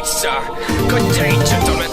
sir. Good day, gentlemen.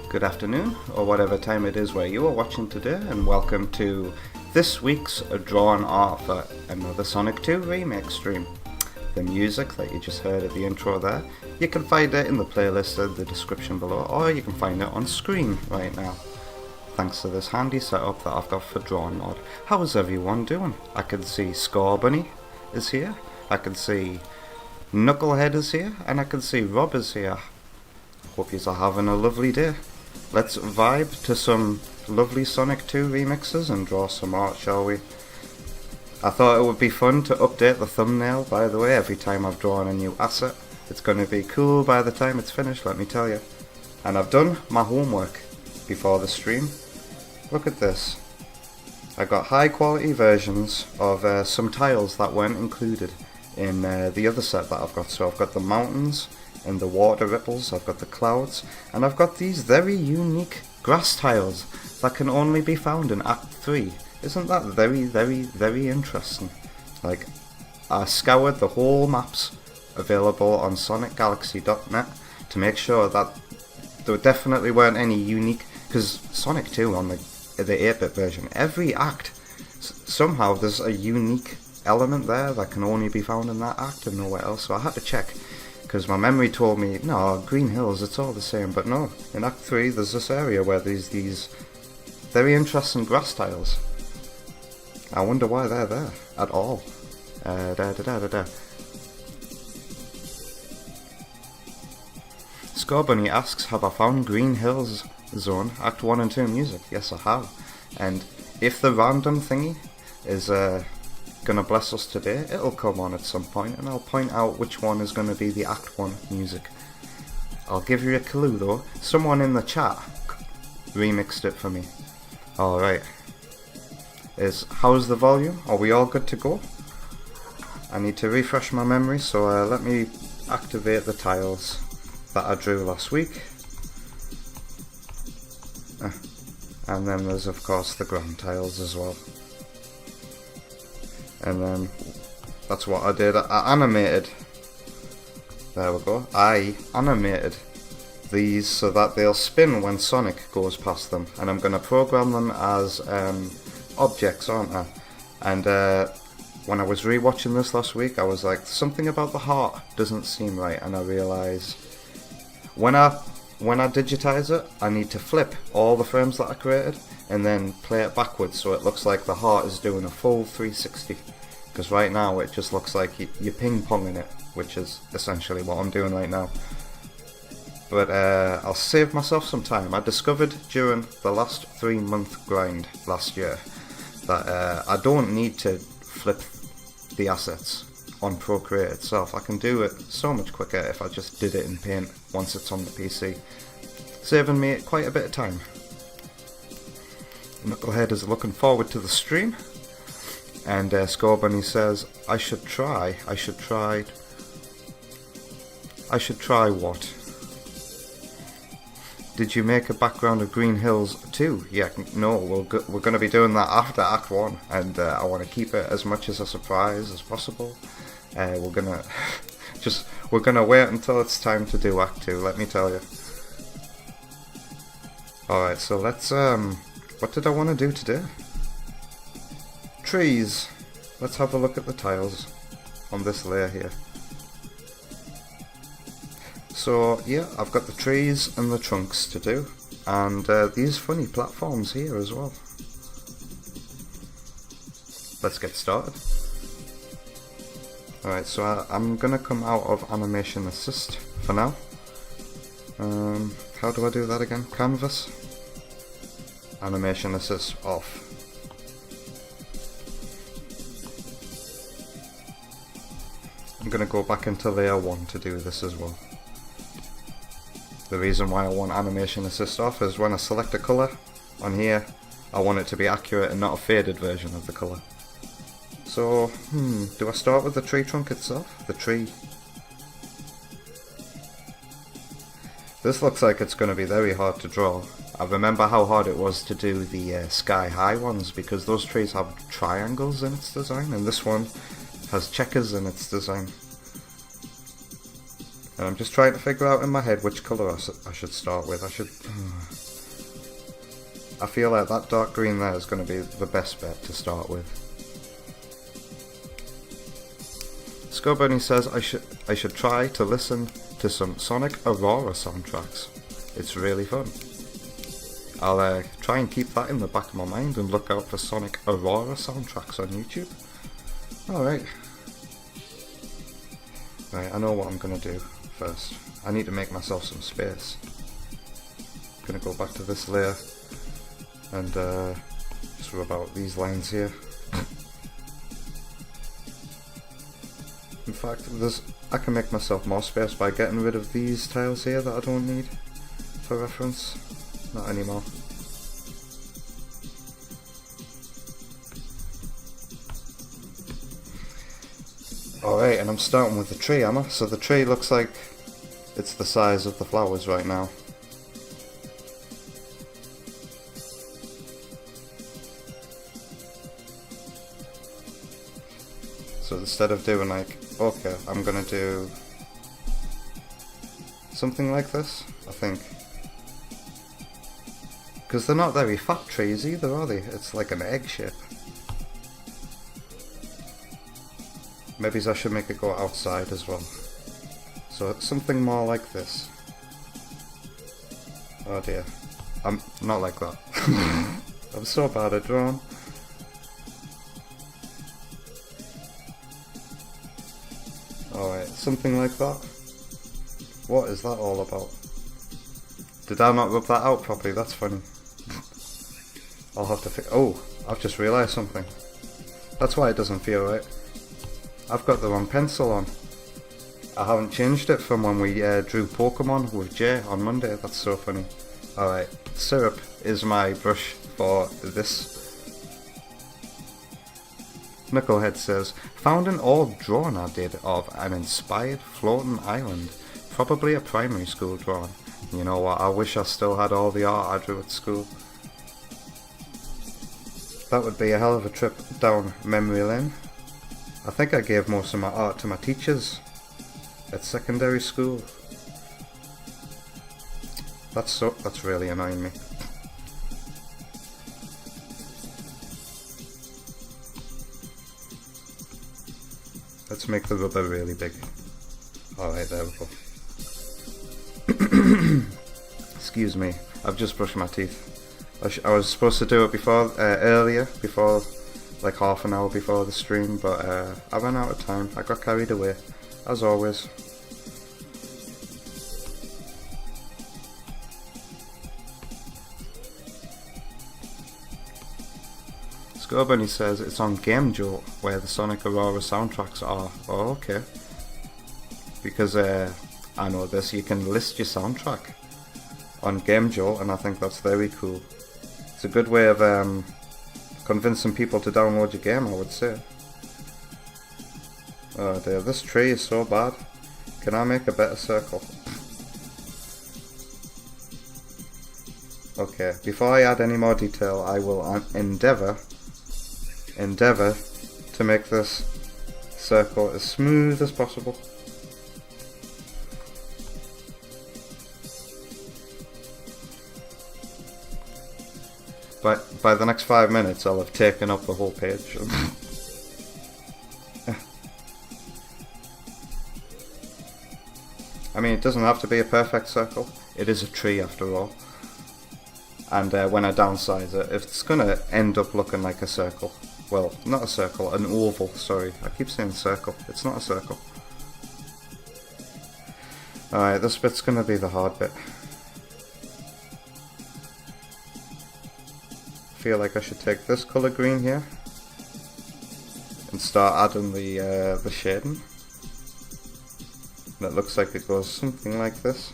Good afternoon, or whatever time it is where you are watching today, and welcome to this week's Drawn Art for another Sonic 2 remake stream. The music that you just heard at the intro there, you can find it in the playlist in the description below, or you can find it on screen right now. Thanks to this handy setup that I've got for Drawn Art. How's everyone doing? I can see Score Bunny is here, I can see Knucklehead is here, and I can see Rob is here. Hope you're having a lovely day. Let's vibe to some lovely Sonic 2 remixes and draw some art, shall we? I thought it would be fun to update the thumbnail, by the way, every time I've drawn a new asset. It's going to be cool by the time it's finished, let me tell you. And I've done my homework before the stream. Look at this. I got high quality versions of some tiles that weren't included in the other set that I've got. So I've got the mountains and the water ripples, I've got the clouds, and I've got these very unique grass tiles that can only be found in Act 3. Isn't that very interesting? Like, I scoured the whole maps available on sonicgalaxy.net to make sure that there definitely weren't any unique, because Sonic 2 on the 8-bit version, every act, somehow there's a unique element there that can only be found in that act and nowhere else, so I had to check. Because my memory told me, no, Green Hills, it's all the same, but no, in Act 3 there's this area where there's these very interesting grass tiles. I wonder why they're there at all. Scorbunny asks, have I found Green Hills Zone Act 1 and 2 music? Yes, I have. And if the random thingy is gonna bless us today, it'll come on at some point and I'll point out which one is gonna be the Act 1 music. I'll give you a clue though, someone in the chat remixed it for me. Alright, how's the volume? Are we all good to go? I need to refresh my memory, so let me activate the tiles that I drew last week. And then there's of course the ground tiles as well. And then that's what I did. I animated. There we go. I animated these so that they'll spin when Sonic goes past them, and I'm going to program them as objects, aren't I? And when I was rewatching this last week, I was like, something about the heart doesn't seem right, and I realised when I digitize it, I need to flip all the frames that I created and then play it backwards so it looks like the heart is doing a full 360. Because right now it just looks like you're ping-ponging it, which is essentially what I'm doing right now. But I'll save myself some time. I discovered during the last 3-month grind last year that I don't need to flip the assets on Procreate itself. I can do it so much quicker if I just did it in Paint once it's on the PC, saving me quite a bit of time. Knucklehead is looking forward to the stream, and Scorbunny says, I should try what? Did you make a background of Green Hills too? Yeah, no, we're going to be doing that after Act 1, and I want to keep it as much as a surprise as possible. We're gonna wait until it's time to do Act 2, let me tell you. Alright, so let's what did I want to do today? Trees. Let's have a look at the tiles on this layer here. So yeah, I've got the trees and the trunks to do, and these funny platforms here as well. Let's get started. Alright, so I'm gonna come out of Animation Assist for now. How do I do that again? Canvas. Animation Assist off. I'm gonna go back into layer 1 to do this as well. The reason why I want Animation Assist off is when I select a colour on here, I want it to be accurate and not a faded version of the colour. So, do I start with the tree trunk itself? The tree. This looks like it's going to be very hard to draw. I remember how hard it was to do the sky high ones because those trees have triangles in its design and this one has checkers in its design. And I'm just trying to figure out in my head which colour I should start with. I feel like that dark green there is going to be the best bet to start with. Scorbunny says I should try to listen to some Sonic Aurora soundtracks. It's really fun. I'll try and keep that in the back of my mind and look out for Sonic Aurora soundtracks on YouTube. Alright. Right, I know what I'm gonna do first. I need to make myself some space. I'm gonna go back to this layer and just rub out these lines here. In fact, I can make myself more space by getting rid of these tiles here that I don't need for reference. Not anymore. Alright, and I'm starting with the tree, am I? So the tree looks like it's the size of the flowers right now. So instead of doing like, okay, I'm gonna do something like this, I think. Because they're not very fat trees either, are they? It's like an egg shape. Maybe I should make it go outside as well. So it's something more like this. Oh dear. I'm not like that. I'm so bad at drawing. Alright, something like that. What is that all about? Did I not rub that out properly? That's funny. I'll have to fix. Oh, I've just realised something. That's why it doesn't feel right. I've got the wrong pencil on. I haven't changed it from when we drew Pokemon with Jay on Monday. That's so funny. Alright, syrup is my brush for this. Knucklehead says, found an old drawing I did of an inspired floating island. Probably a primary school drawing. You know what, I wish I still had all the art I drew at school. That would be a hell of a trip down memory lane. I think I gave most of my art to my teachers at secondary school. That's really annoying me. Let's make the rubber really big. Alright, there we go. Excuse me, I've just brushed my teeth. I was supposed to do it earlier, like half an hour before the stream, but I ran out of time. I got carried away, as always. Scorbunny says it's on Game Jolt where the Sonic Aurora soundtracks are. Oh, okay. Because I know this, you can list your soundtrack on Game Jolt, and I think that's very cool. It's a good way of convincing people to download your game, I would say. Oh dear, this tree is so bad. Can I make a better circle? Okay, before I add any more detail, I will endeavour to make this circle as smooth as possible. But by the next 5 minutes I'll have taken up the whole page. I mean, mean, it doesn't have to be a perfect circle. It is a tree after all. And when I downsize it, it's gonna end up looking like a circle. Well, not a circle, an oval, sorry. I keep saying circle. It's not a circle. Alright, this bit's gonna be the hard bit. I feel like I should take this colour green here and start adding the shading. And it looks like it goes something like this.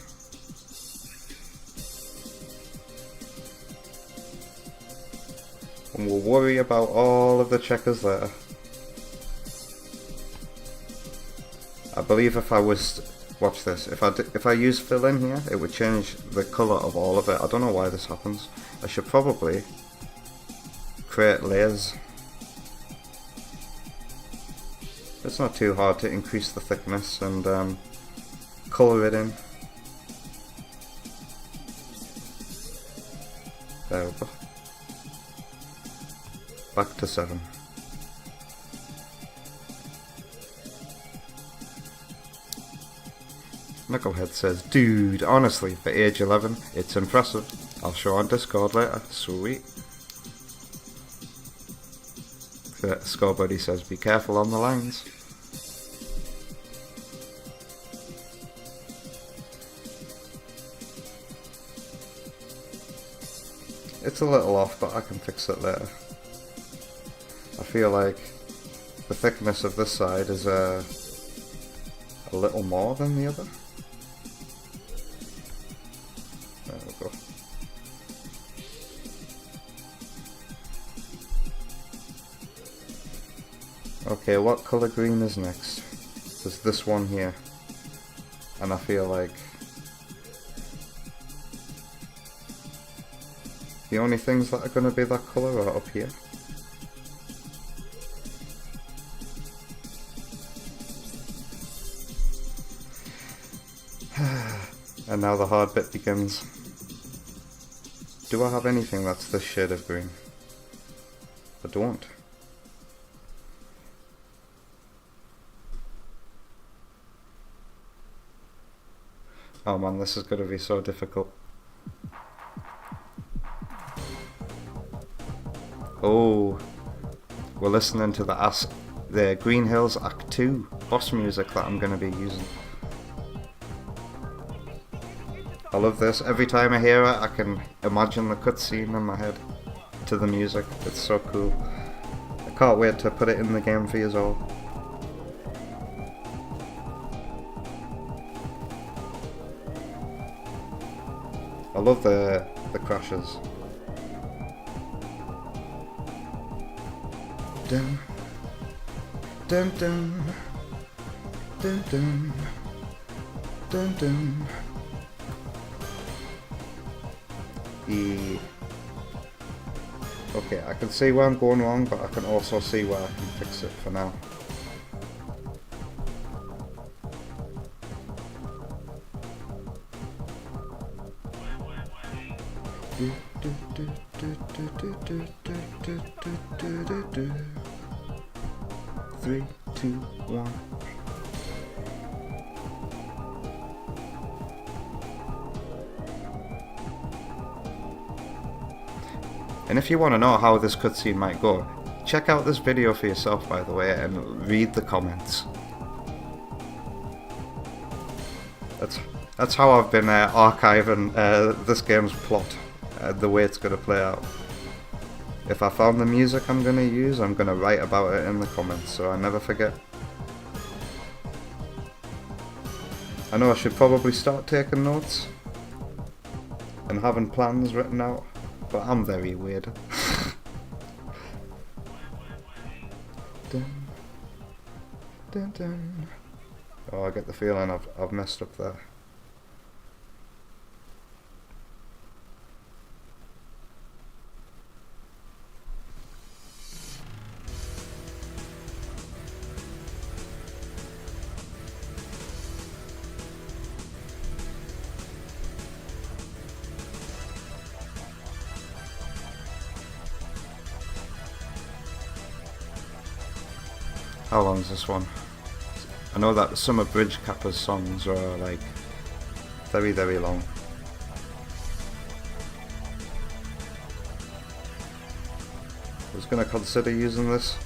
And we'll worry about all of the checkers later. I believe if I was, watch this, if I use fill in here, it would change the colour of all of it. I don't know why this happens. I should probably create layers. It's not too hard to increase the thickness and colour it in. There we go. Back to 7. Knucklehead says, dude, honestly, for age 11, it's impressive. I'll show on Discord later. Sweet. Scorebuddy says, be careful on the lines. It's a little off, but I can fix it later. I feel like the thickness of this side is a little more than the other. There we go. Okay, what colour green is next? There's this one here. And I feel like the only things that are going to be that colour are up here. And now the hard bit begins. Do I have anything that's this shade of green? I don't. Oh man, this is going to be so difficult. Oh, we're listening to the Green Hills Act 2 boss music that I'm going to be using. I love this. Every time I hear it, I can imagine the cutscene in my head to the music. It's so cool. I can't wait to put it in the game for you all. I love the crashes. Dun dun dun dun dun dun dun. Okay, I can see where I'm going wrong, but I can also see where I can fix it for now. Three, two, one. And if you want to know how this cutscene might go, check out this video for yourself, by the way, and read the comments. That's how I've been archiving this game's plot, the way it's going to play out. If I found the music I'm going to use, I'm going to write about it in the comments, so I never forget. I know I should probably start taking notes and having plans written out, but I'm very weird. Dun, dun, dun. Oh, I get the feeling I've messed up there. How long is this one? I know that some of Bridge Kappa's songs are like Very, very long. I was going to consider using this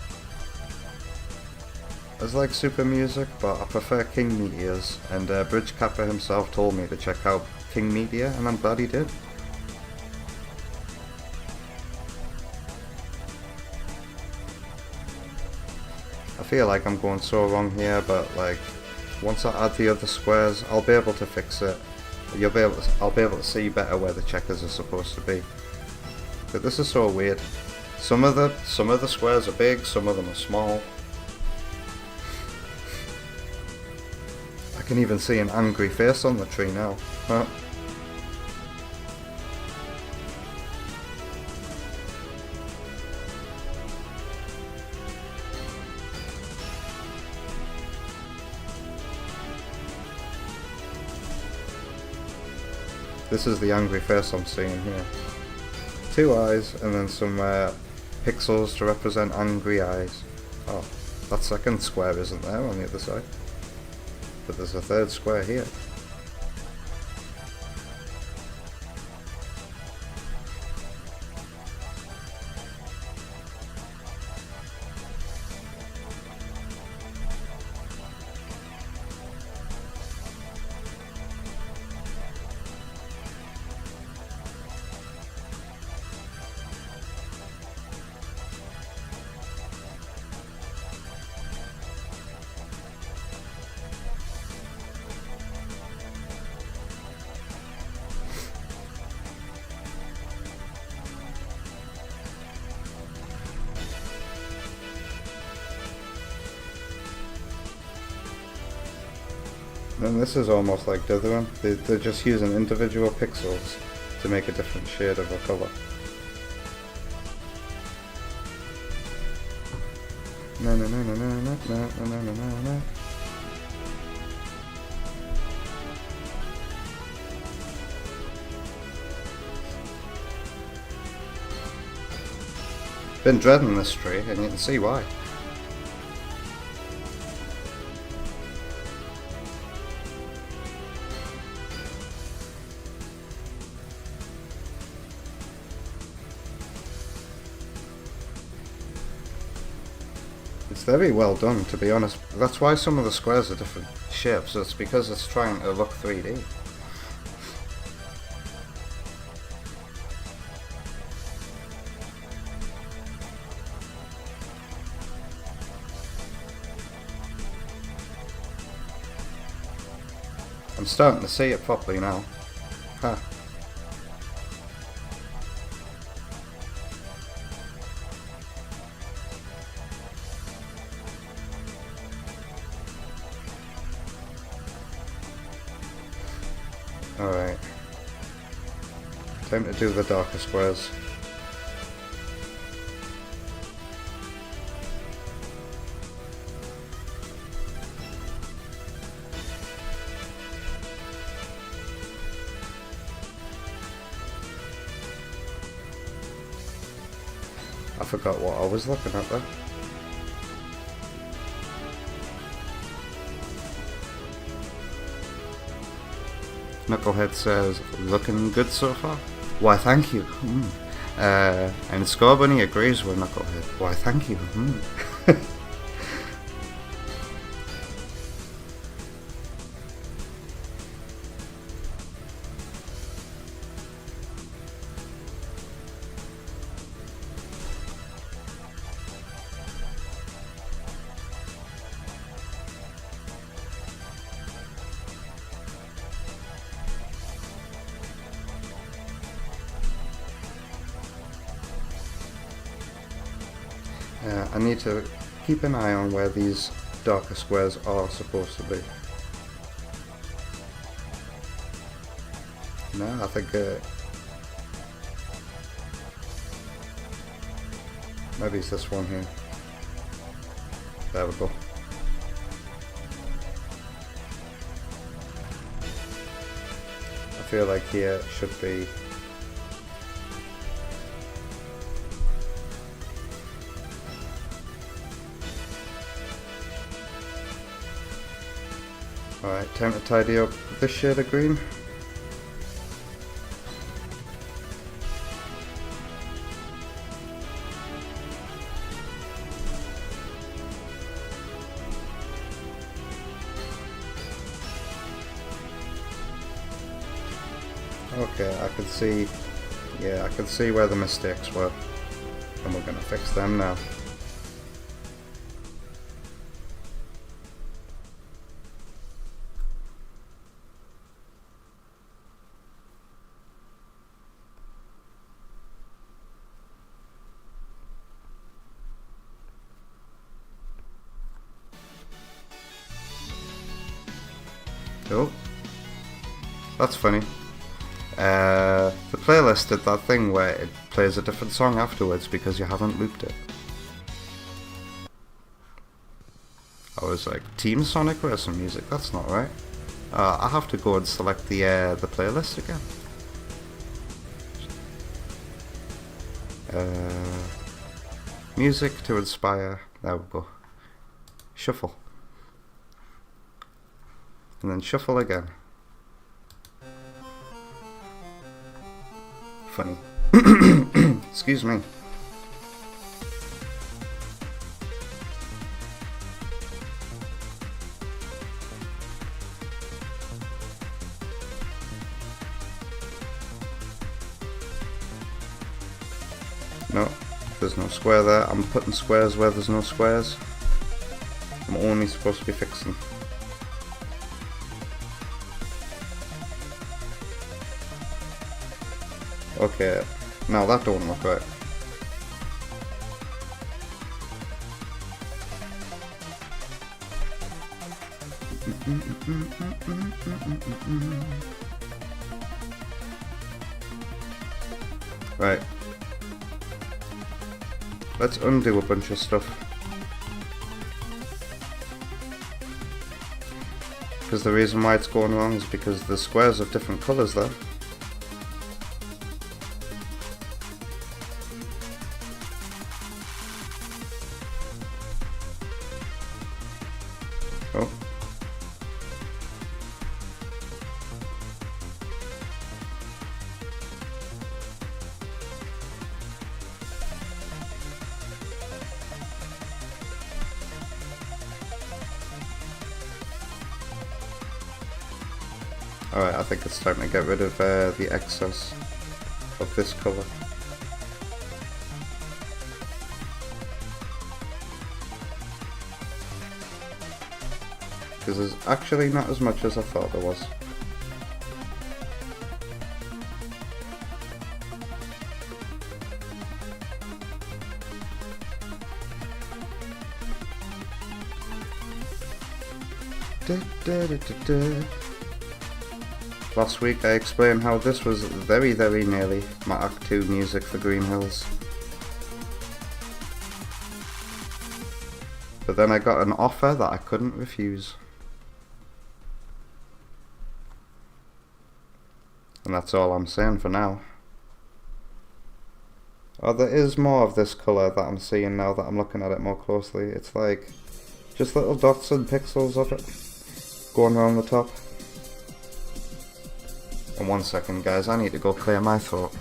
as like super music, but I prefer King Meteors, and Bridge Kappa himself told me to check out King Meteor, and I'm glad he did. I feel like I'm going so wrong here, but like once I add the other squares, I'll be able to fix it. I'll be able to see better where the checkers are supposed to be. But this is so weird. Some of the squares are big, some of them are small. I can even see an angry face on the tree now. Huh? This is the angry face I'm seeing here. 2 eyes and then some pixels to represent angry eyes. Oh, that second square isn't there on the other side. But there's a third square here. And this is almost like dithering. They're just using individual pixels to make a different shade of a colour. No no no no no no no no no no no. Been dreading this tree, and you can see why. It's very well done, to be honest. That's why some of the squares are different shapes. It's because it's trying to look 3D. I'm starting to see it properly now. Huh. Alright. Time to do the darker squares. I forgot what I was looking at there. Knucklehead says, looking good so far? Why thank you. And Scorbunny agrees with Knucklehead. Why thank you. I need to keep an eye on where these darker squares are supposed to be. No, I think maybe it's this one here. There we go. I feel like here it should be. Alright, time to tidy up this shade of green. Okay, I can see, yeah, I can see where the mistakes were, and we're gonna fix them now. Oh, that's funny. The playlist did that thing where it plays a different song afterwards because you haven't looped it. I was like, Team Sonic Racing music, that's not right. I have to go and select the playlist again. Music to inspire, there we go. Shuffle. And then shuffle again. Funny. Excuse me. No, there's no square there. I'm putting squares where there's no squares. I'm only supposed to be fixing. Okay, now that don't look right. Right. Let's undo a bunch of stuff. Because the reason why it's going wrong is because the squares have different colours there. Oh. Alright, I think it's time to get rid of the excess of this colour. Because there's actually not as much as I thought there was. Last week I explained how this was very nearly my Act 2 music for Green Hills. But then I got an offer that I couldn't refuse. And that's all I'm saying for now. Oh, there is more of this colour that I'm seeing now that I'm looking at it more closely. It's like just little dots and pixels of it going around the top. And 1 second guys, I need to go clear my throat.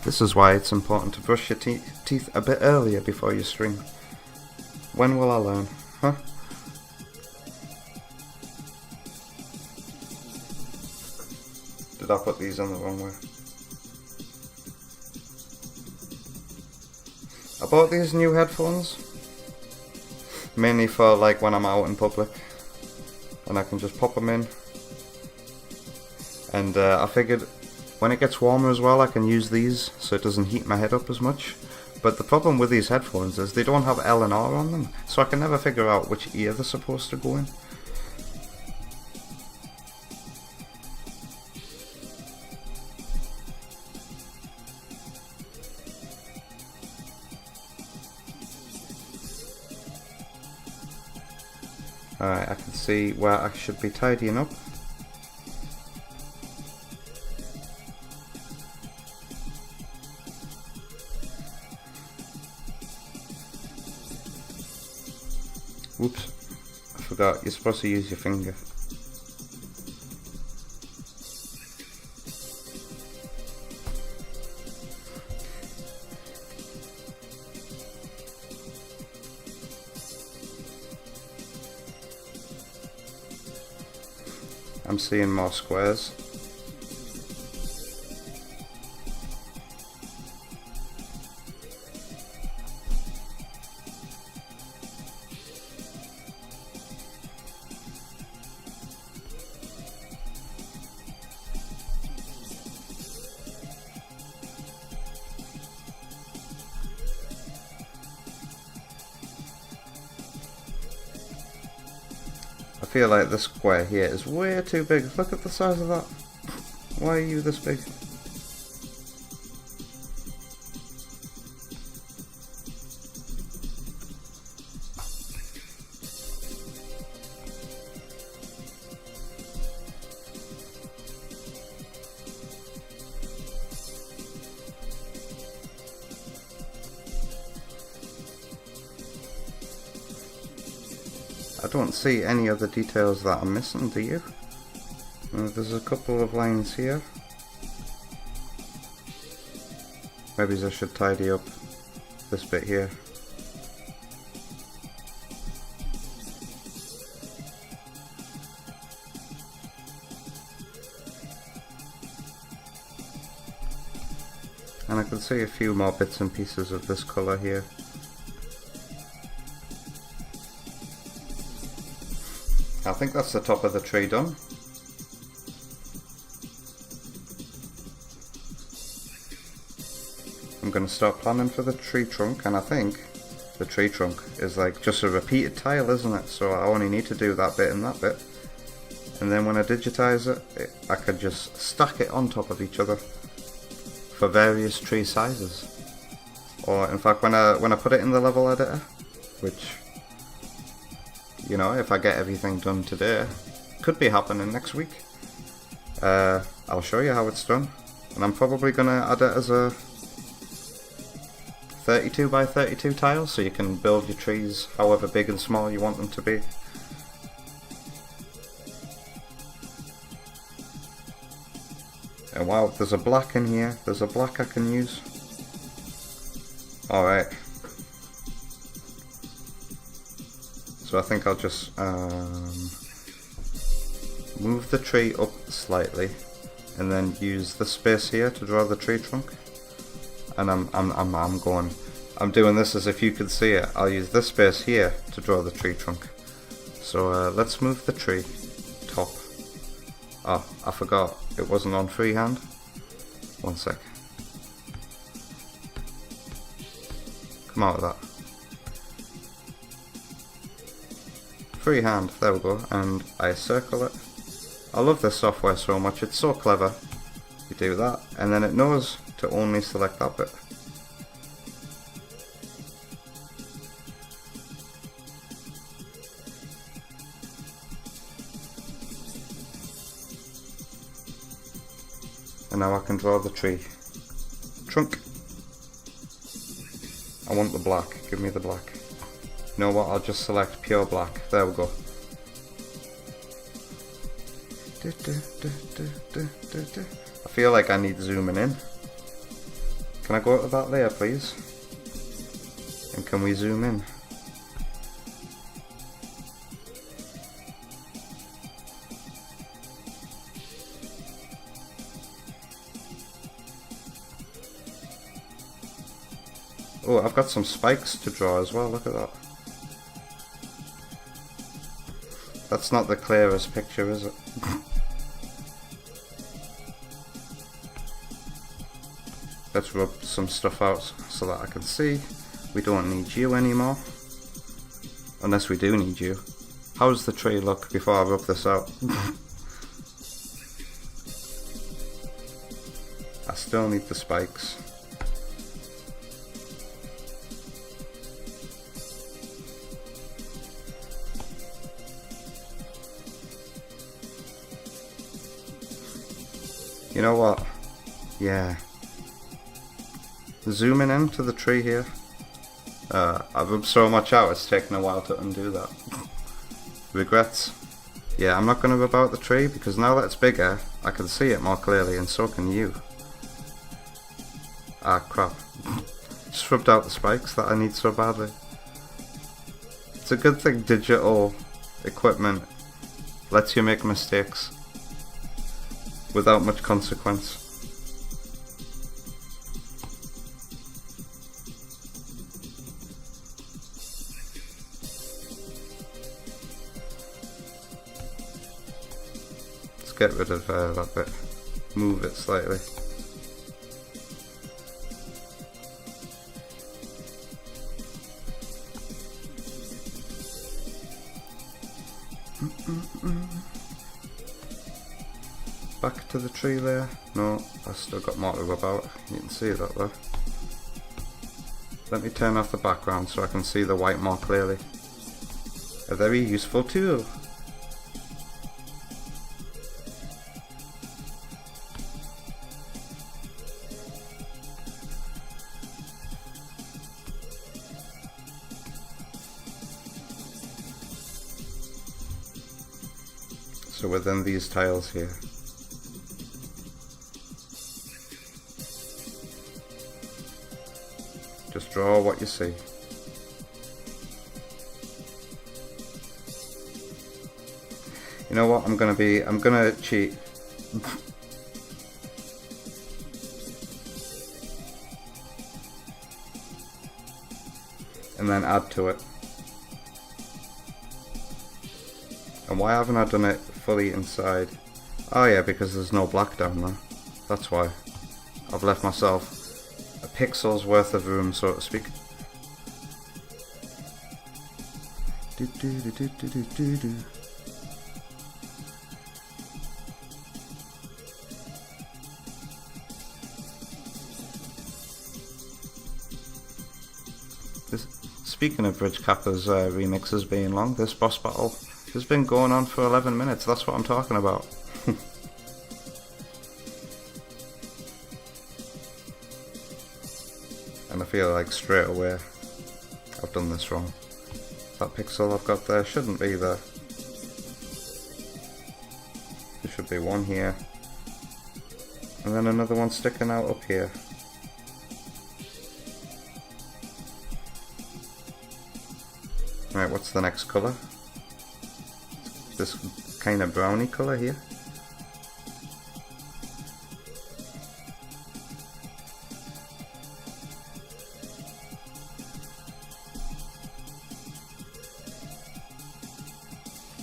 This is why it's important to brush your teeth a bit earlier before you stream. When will I learn? Huh? Did I put these on the wrong way? I bought these new headphones mainly for like when I'm out in public and I can just pop them in, and I figured when it gets warmer as well I can use these so it doesn't heat my head up as much. But the problem with these headphones is they don't have L and R on them, so I can never figure out which ear they're supposed to go in. Alright, I can see where I should be tidying up. Whoops, I forgot, you're supposed to use your finger. I'm seeing more squares. I feel like this square here is way too big. Look at the size of that. Why are you this big? I don't see any other details that I'm missing, do you? There's a couple of lines here. Maybe I should tidy up this bit here. And I can see a few more bits and pieces of this colour here. I think that's the top of the tree done. I'm going to start planning for the tree trunk, and I think the tree trunk is like just a repeated tile, isn't it? So I only need to do that bit and that bit, and then when I digitize it, I could just stack it on top of each other for various tree sizes. Or in fact, when I put it in the level editor, which, you know, if I get everything done today, could be happening next week, I'll show you how it's done. And I'm probably going to add it as a 32 by 32 tile, so you can build your trees however big and small you want them to be. And wow, there's a black in here. There's a black I can use. Alright. So I think I'll just move the tree up slightly, and then use the space here to draw the tree trunk. And I'm doing this as if you could see it. I'll use this space here to draw the tree trunk. So let's move the tree top. Oh, I forgot it wasn't on freehand. One sec. Come out of that. Freehand, there we go, and I circle it. I love this software so much, it's so clever. You do that, and then it knows to only select that bit. And now I can draw the tree trunk. I want the black, give me the black. You know what, I'll just select pure black. There we go. I feel like I need zooming in. Can I go to that layer, please? And can we zoom in? Oh, I've got some spikes to draw as well, look at that. That's not the clearest picture, is it? Let's rub some stuff out so that I can see. We don't need you anymore. Unless we do need you. How does the tree look before I rub this out? I still need the spikes. You know what? Yeah. Zooming into the tree here. I've rubbed so much out, it's taken a while to undo that. Regrets. Yeah, I'm not going to rub out the tree because now that it's bigger, I can see it more clearly and so can you. Ah, crap. Just rubbed out the spikes that I need so badly. It's a good thing digital equipment lets you make mistakes without much consequence. Let's get rid of that bit. Move it slightly. Back to the tree there. No, I still got more to rub out. You can see that there. Let me turn off the background so I can see the white more clearly. A very useful tool. So within these tiles here, just draw what you see. You know what, I'm gonna cheat. And then add to it. And why haven't I done it fully inside? Oh yeah, because there's no black down there. That's why. I've left myself a pixel's worth of room, so to speak. Speaking of Bridge Kappa's remixes being long, this boss battle has been going on for 11 minutes, that's what I'm talking about. And I feel like straight away I've done this wrong. That pixel I've got there shouldn't be there. There should be one here. And then another one sticking out up here. Right, what's the next colour? This kind of browny colour here.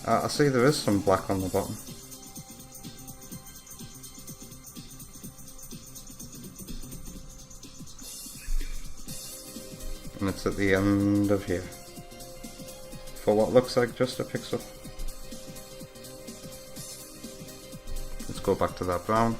I see there is some black on the bottom. And it's at the end of here. For what looks like just a pixel. Let's go back to that brown.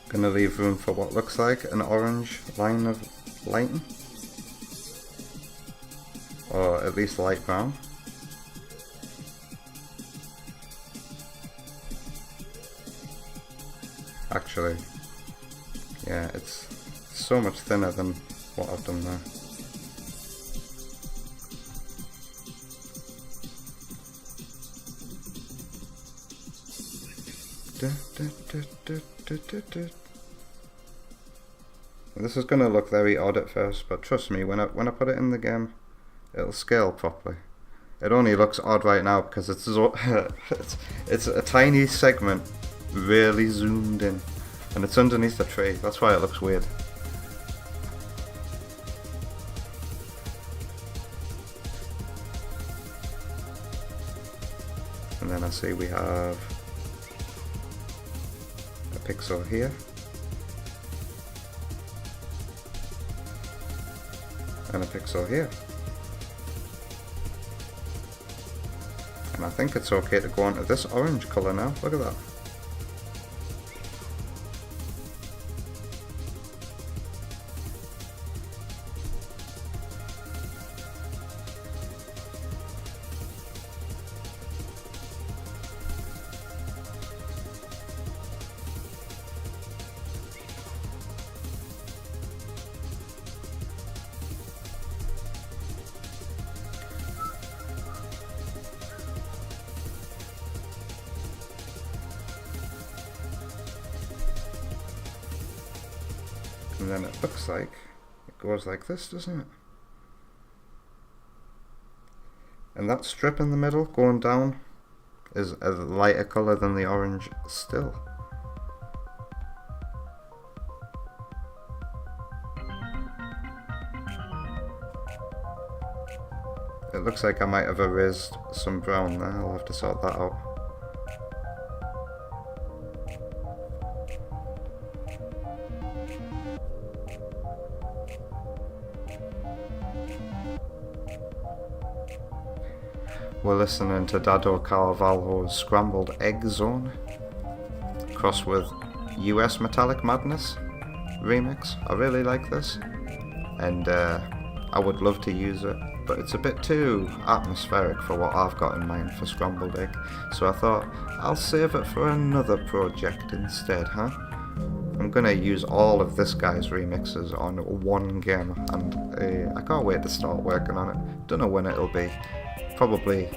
Gonna leave room for what looks like an orange line of lighting. Or at least light brown. Actually, yeah, it's so much thinner than what I've done there. This is going to look very odd at first, but trust me, when I put it in the game, it'll scale properly. It only looks odd right now because it's a tiny segment really zoomed in, and it's underneath the tree. That's why it looks weird. And then I see we have a pixel here. And a pixel here. And I think it's okay to go on to this orange colour now. Look at that. And then it looks like it goes like this, doesn't it? And that strip in the middle going down is a lighter colour than the orange still. It looks like I might have erased some brown there. I'll have to sort that out. We're listening to Dado Carvalho's Scrambled Egg Zone, crossed with US Metallic Madness remix. I really like this, and I would love to use it, but it's a bit too atmospheric for what I've got in mind for Scrambled Egg, so I thought I'll save it for another project instead, huh? I'm gonna use all of this guy's remixes on one game, and I can't wait to start working on it. Don't know when it'll be. Probably,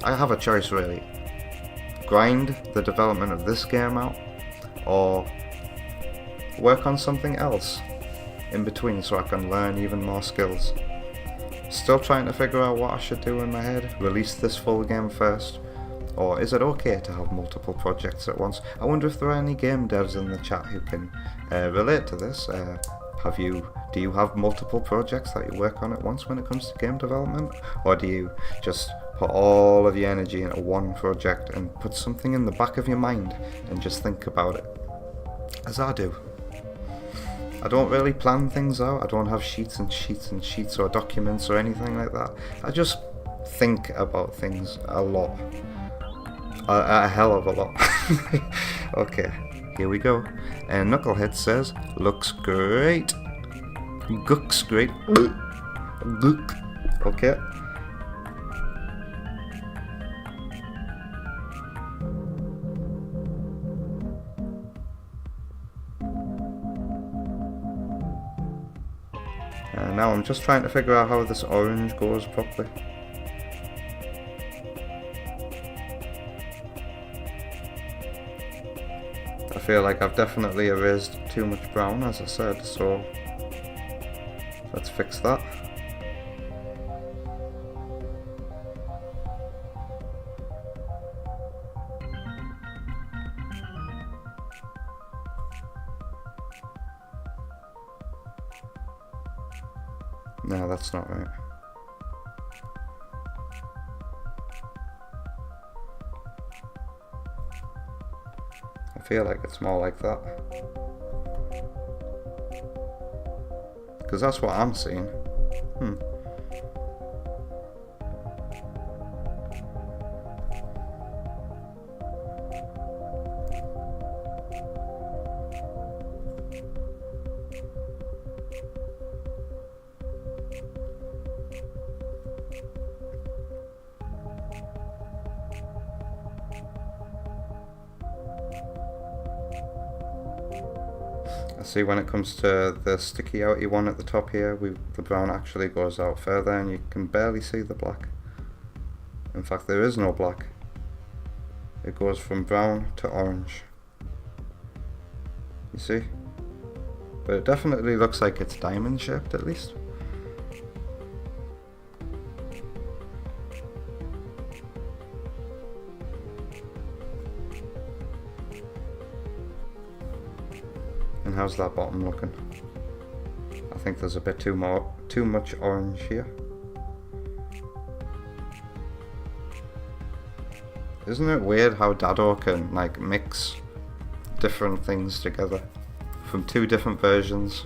I have a choice really. Grind the development of this game out, or work on something else in between so I can learn even more skills. Still trying to figure out what I should do in my head. Release this full game first, or is it okay to have multiple projects at once? I wonder if there are any game devs in the chat who can relate to this. Do you have multiple projects that you work on at once when it comes to game development? Or do you just put all of your energy into one project and put something in the back of your mind and just think about it? As I do. I don't really plan things out. I don't have sheets and sheets and sheets or documents or anything like that. I just think about things a lot. A hell of a lot. Okay, here we go. And Knucklehead says, looks great. Gooks great. Gook. Okay. Now I'm just trying to figure out how this orange goes properly. I feel like I've definitely erased too much brown, as I said, so let's fix that. No, that's not right. I feel like it's more like that. Because that's what I'm seeing. See, when it comes to the sticky outy one at the top here, the brown actually goes out further and you can barely see the black. In fact, there is no black. It goes from brown to orange. You see? But it definitely looks like it's diamond shaped at least. And how's that bottom looking? I think there's a bit too much orange here. Isn't it weird how Dado can like mix different things together from two different versions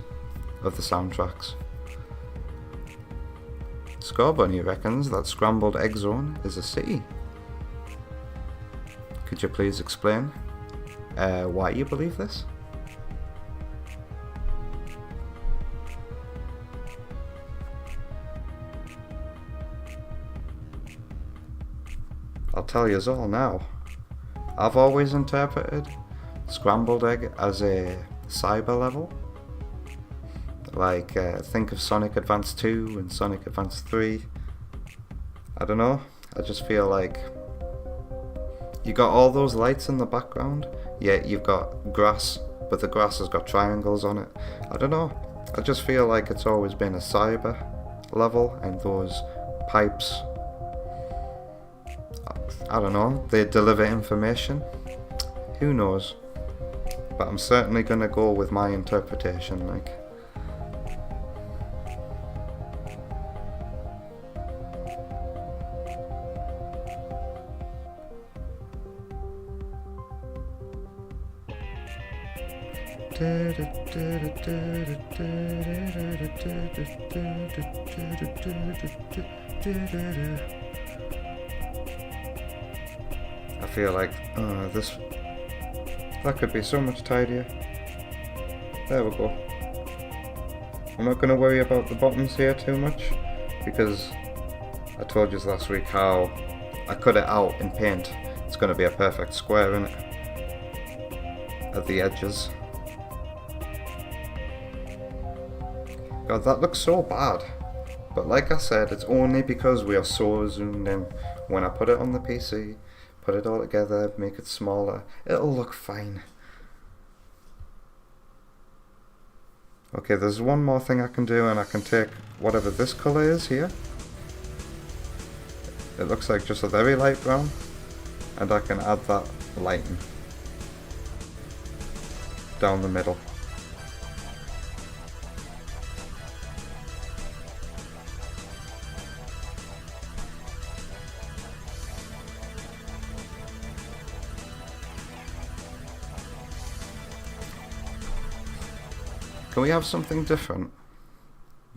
of the soundtracks? Scorebunny reckons that Scrambled Egg Zone is a city. Could you please explain why you believe this? I'll tell you all now. I've always interpreted Scrambled Egg as a cyber level. Like, think of Sonic Advance 2 and Sonic Advance 3. I don't know, I just feel like you got all those lights in the background, yet you've got grass but the grass has got triangles on it. I don't know. I just feel like it's always been a cyber level, and those pipes, I don't know, they deliver information. Who knows? But I'm certainly gonna go with my interpretation, like. I feel like that could be so much tidier. There we go. I'm not going to worry about the bottoms here too much, because I told you last week how I cut it out in paint. It's going to be a perfect square in it at the edges. God, that looks so bad. But like I said, it's only because we are so zoomed in. When I put it on the PC, put it all together, make it smaller, it'll look fine. Okay, there's one more thing I can do, and I can take whatever this colour is here. It looks like just a very light brown, and I can add that lighting down the middle. Can we have something different?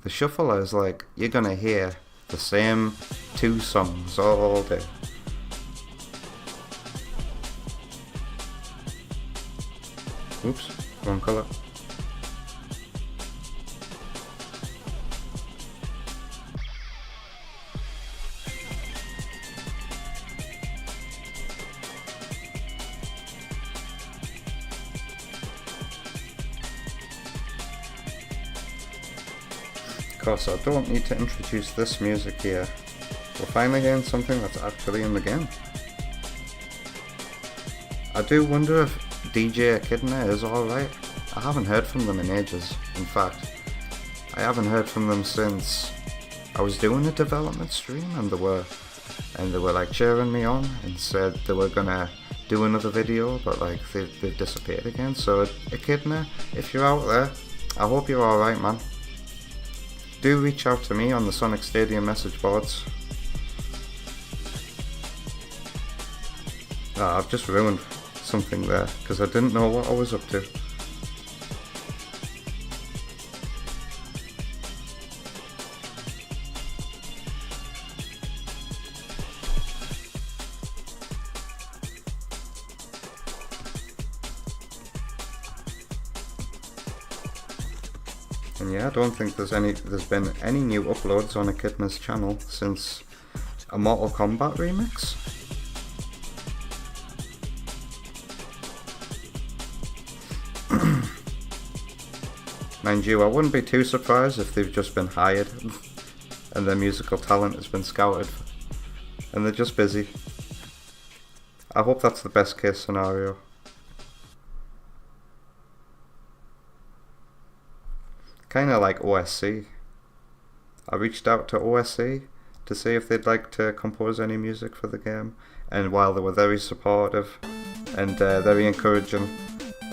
The shuffler is like, you're gonna hear the same 2 songs all day. Oops, wrong colour. Of course, I don't need to introduce this music here. We're finally getting something that's actually in the game. I do wonder if DJ Echidna is alright. I haven't heard from them in ages. In fact, I haven't heard from them since I was doing a development stream, and they were like cheering me on and said they were gonna do another video, but like they've disappeared again. So Echidna, if you're out there, I hope you're alright, man. Do reach out to me on the Sonic Stadium message boards. I've just ruined something there because I didn't know what I was up to. And yeah, I don't think there's been any new uploads on Echidna's channel since a Mortal Kombat remix. Mind you, I wouldn't be too surprised if they've just been hired and their musical talent has been scouted and they're just busy. I hope that's the best case scenario. Kinda like OSC. I reached out to OSC to see if they'd like to compose any music for the game, and while they were very supportive and very encouraging,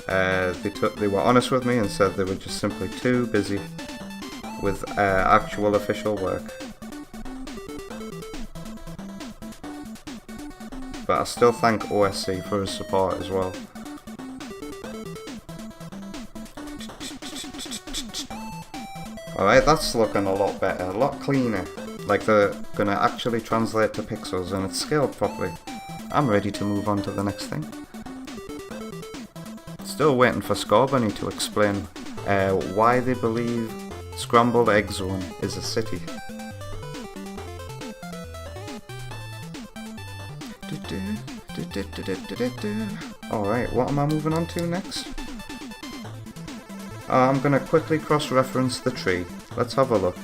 they were honest with me and said they were just simply too busy with actual official work. But I still thank OSC for his support as well. Alright, that's looking a lot better, a lot cleaner. Like they're gonna actually translate to pixels and it's scaled properly. I'm ready to move on to the next thing. Still waiting for Scorbunny to explain why they believe Scrambled Egg Zone is a city. Alright, what am I moving on to next? I'm gonna quickly cross-reference the tree. Let's have a look.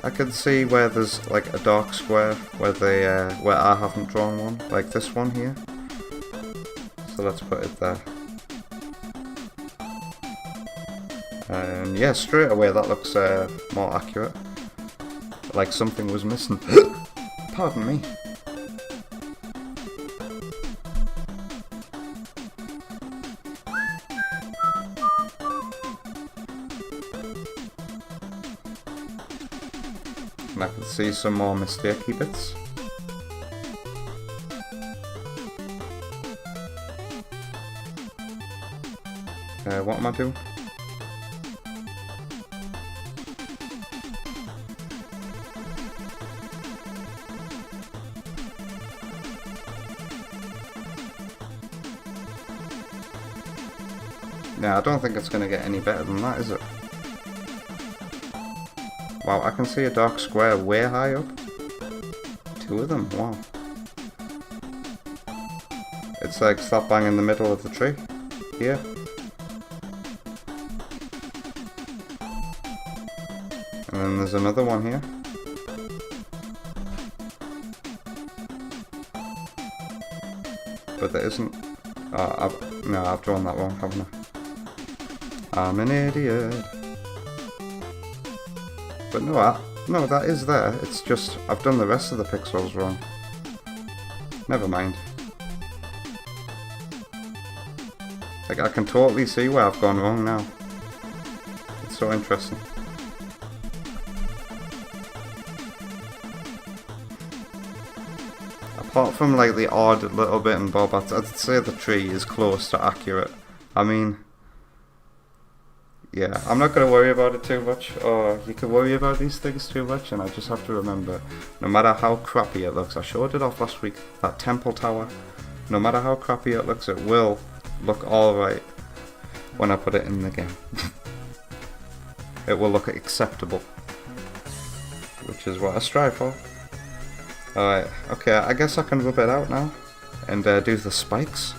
I can see where there's like a dark square where I haven't drawn one, like this one here. So let's put it there. And yeah, straight away that looks more accurate. Like something was missing. Pardon me. And I can see some more mistakey bits. What am I doing? Yeah, I don't think it's going to get any better than that, is it? Wow, I can see a dark square way high up. 2 of them, wow. It's like slap bang in the middle of the tree. Here. And then there's another one here. But there isn't. Oh, I've drawn that wrong, haven't I? I'm an idiot. But no, that is there. It's just I've done the rest of the pixels wrong. Never mind. Like, I can totally see where I've gone wrong now. It's so interesting. Apart from like the odd little bit and bob, I'd say the tree is close to accurate. I mean, yeah, I'm not going to worry about it too much, or you can worry about these things too much, and I just have to remember, no matter how crappy it looks, I showed it off last week, that temple tower, no matter how crappy it looks, it will look alright when I put it in the game. It will look acceptable, which is what I strive for. Alright, okay, I guess I can rub it out now, and do the spikes.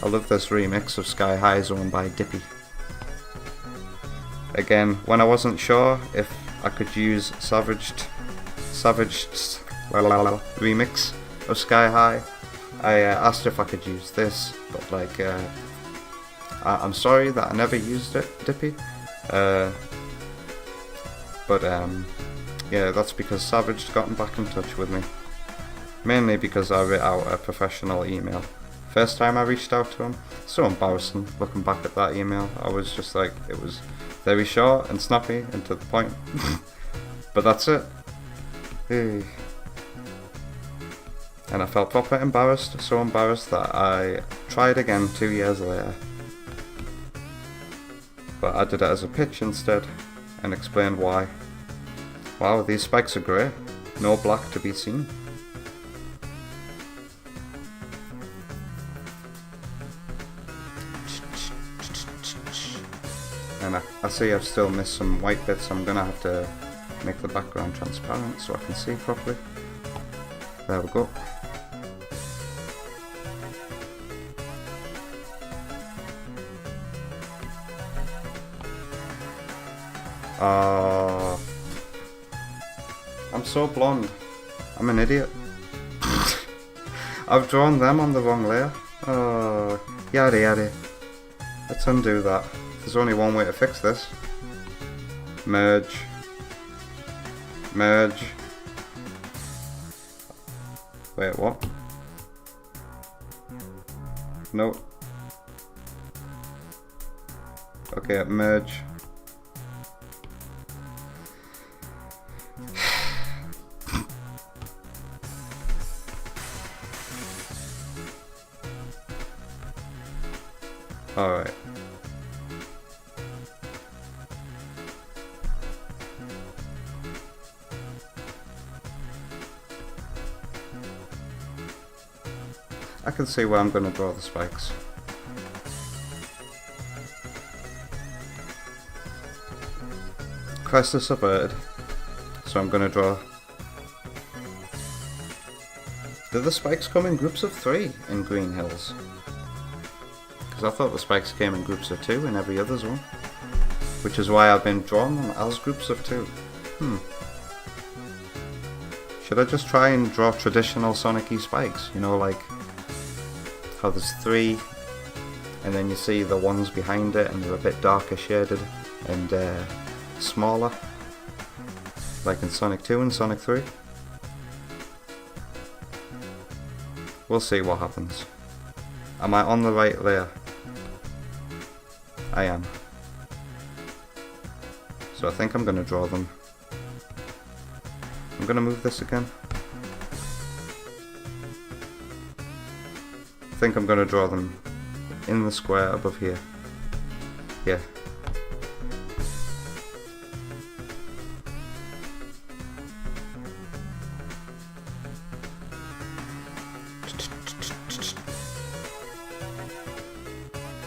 I love this remix of Sky High Zone by Dippy. Again, when I wasn't sure if I could use Savaged remix of Sky High, I asked if I could use this, but like, I'm sorry that I never used it, Dippy. Yeah, that's because Savaged gotten back in touch with me. Mainly because I wrote out a professional email. First time I reached out to him, so embarrassing looking back at that email. I was just like, it was very short and snappy and to the point. But that's it. Hey. And I felt proper embarrassed, so embarrassed that I tried again 2 years later. But I did it as a pitch instead, and explained why. Wow, these spikes are grey. No black to be seen. And I see I've still missed some white bits. I'm gonna have to make the background transparent so I can see properly. There we go. I'm so blonde. I'm an idiot. I've drawn them on the wrong layer. Oh, yada yada. Let's undo that. There's only one way to fix this. Merge. Merge. Wait, what? No. Okay, merge. Alright. I can see where I'm going to draw the spikes. Crest is subverted, so I'm going to draw. Do the spikes come in groups of 3 in Green Hills? Because I thought the spikes came in groups of 2 in every other zone. which is why I've been drawing them as groups of 2. Should I just try and draw traditional Sonic-y spikes? You know, like how there's 3 and then you see the ones behind it and they're a bit darker shaded and smaller, like in Sonic 2 and Sonic 3. We'll see what happens. Am I on the right layer? I am. So I think I'm going to draw them. I'm going to move this again. I think I'm going to draw them in the square above here. Yeah.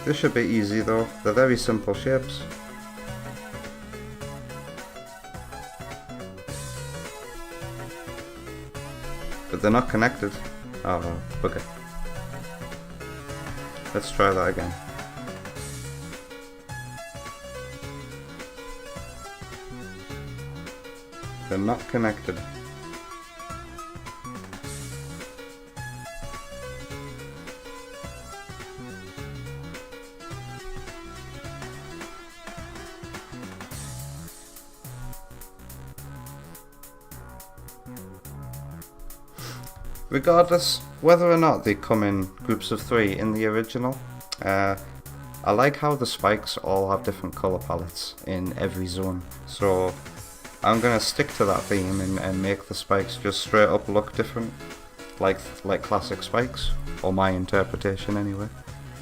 This should be easy though, they're very simple shapes. But they're not connected. Oh, okay. Let's try that again. They're not connected. Regardless, whether or not they come in groups of 3 in the original, I like how the spikes all have different colour palettes in every zone, so I'm going to stick to that theme and make the spikes just straight up look different, like classic spikes, or my interpretation anyway.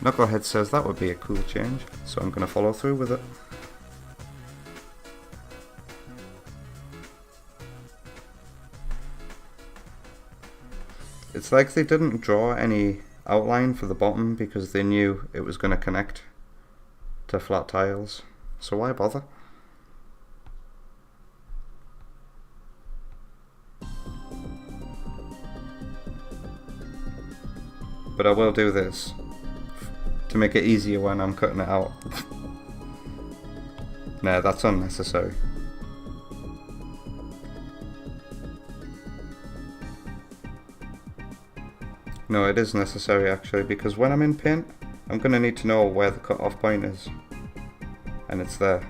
Knucklehead says that would be a cool change, so I'm going to follow through with it. It's like they didn't draw any outline for the bottom because they knew it was going to connect to flat tiles, so why bother? But I will do this to make it easier when I'm cutting it out. Nah, that's unnecessary. No, it is necessary actually, because when I'm in paint, I'm going to need to know where the cut-off point is. And it's there.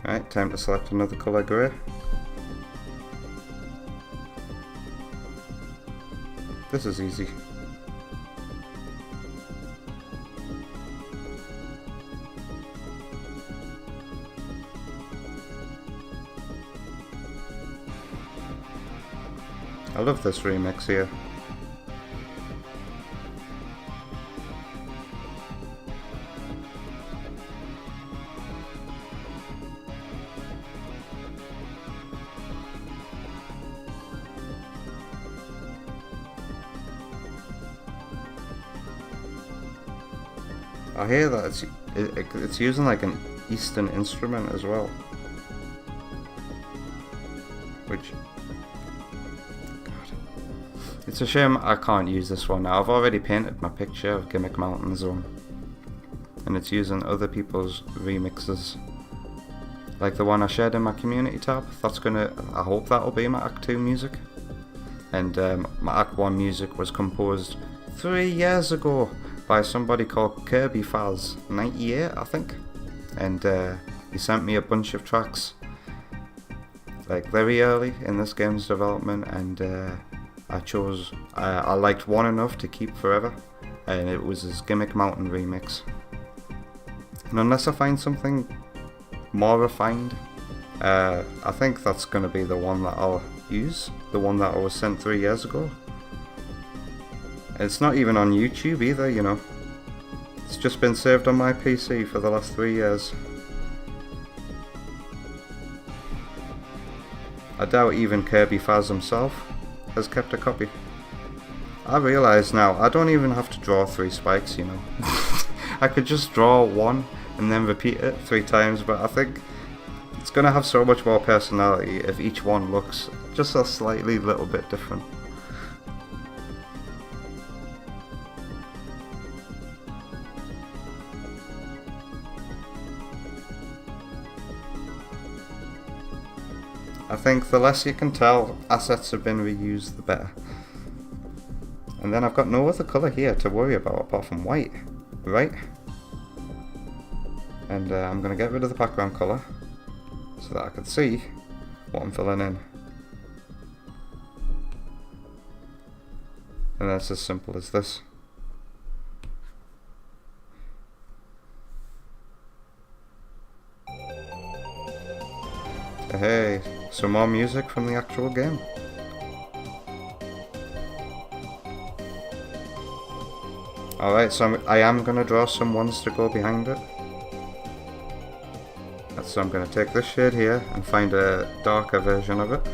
Alright, time to select another colour grey. This is easy. I love this remix here. I hear that it's using like an Eastern instrument as well, which, it's a shame I can't use this one now. I've already painted my picture of Gimmick Mountain Zone and it's using other people's remixes, like the one I shared in my community tab. I hope that'll be my Act 2 music. And my Act 1 music was composed 3 years ago by somebody called Kirby Faz 98, I think, and he sent me a bunch of tracks like very early in this game's development, and I liked one enough to keep forever, and it was his Gimmick Mountain remix. And unless I find something more refined, I think that's going to be the one that I'll use, the one that I was sent 3 years ago. It's not even on YouTube either, you know. It's just been saved on my PC for the last 3 years. I doubt even Kirby Faz himself has kept a copy. I realise now, I don't even have to draw 3 spikes, you know. I could just draw one and then repeat it 3 times, but I think it's going to have so much more personality if each one looks just a slightly little bit different. I think the less you can tell assets have been reused, the better. And then I've got no other colour here to worry about apart from white, right? And I'm going to get rid of the background colour so that I can see what I'm filling in. And that's as simple as this. Hey, some more music from the actual game. Alright, so I am going to draw some ones to go behind it. So I'm going to take this shade here and find a darker version of it.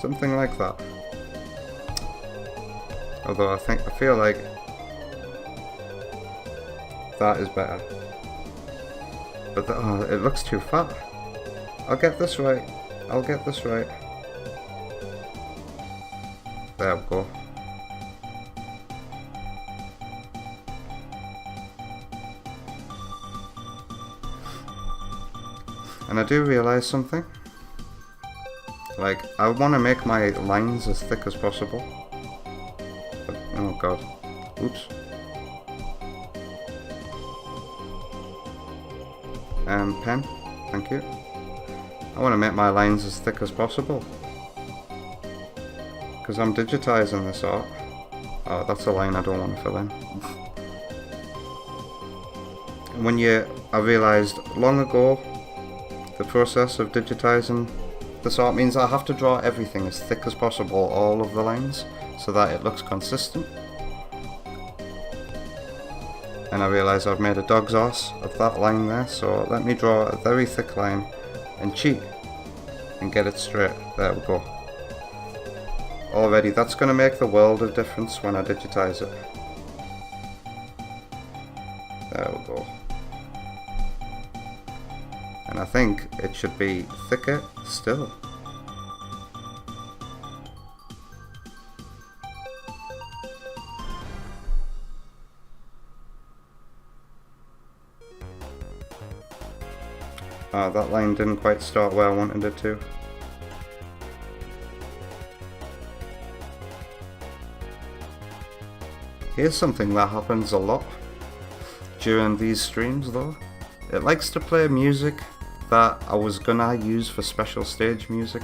Something like that. Although I feel like that is better. But it looks too fat. I'll get this right. I'll get this right. There we go. And I do realise something. Like, I want to make my lines as thick as possible. But, oh god. Oops. Pen. Thank you. I want to make my lines as thick as possible. Because I'm digitising this art. Oh, that's a line I don't want to fill in. And I realised long ago, the process of digitising this art means I have to draw everything as thick as possible, all of the lines, so that it looks consistent. And I realise I've made a dog's arse of that line there, so let me draw a very thick line and cheat and get it straight. There we go. Already, that's going to make the world of difference when I digitise it. There we go. And I think it should be thicker still. Oh, that line didn't quite start where I wanted it to. Here's something that happens a lot during these streams though. It likes to play music that I was gonna use for special stage music,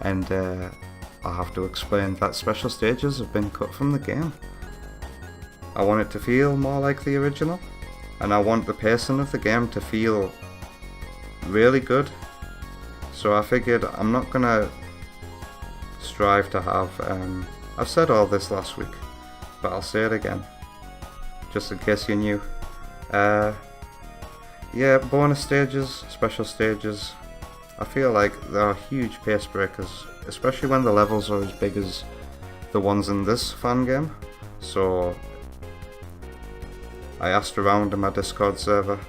and I have to explain that special stages have been cut from the game. I want it to feel more like the original, and I want the pacing of the game to feel really good. So I figured I'm not gonna strive to have, I've said all this last week, but I'll say it again, just in case you're new. Yeah, bonus stages, special stages, I feel like they are huge pace breakers, especially when the levels are as big as the ones in this fan game. So I asked around in my Discord server,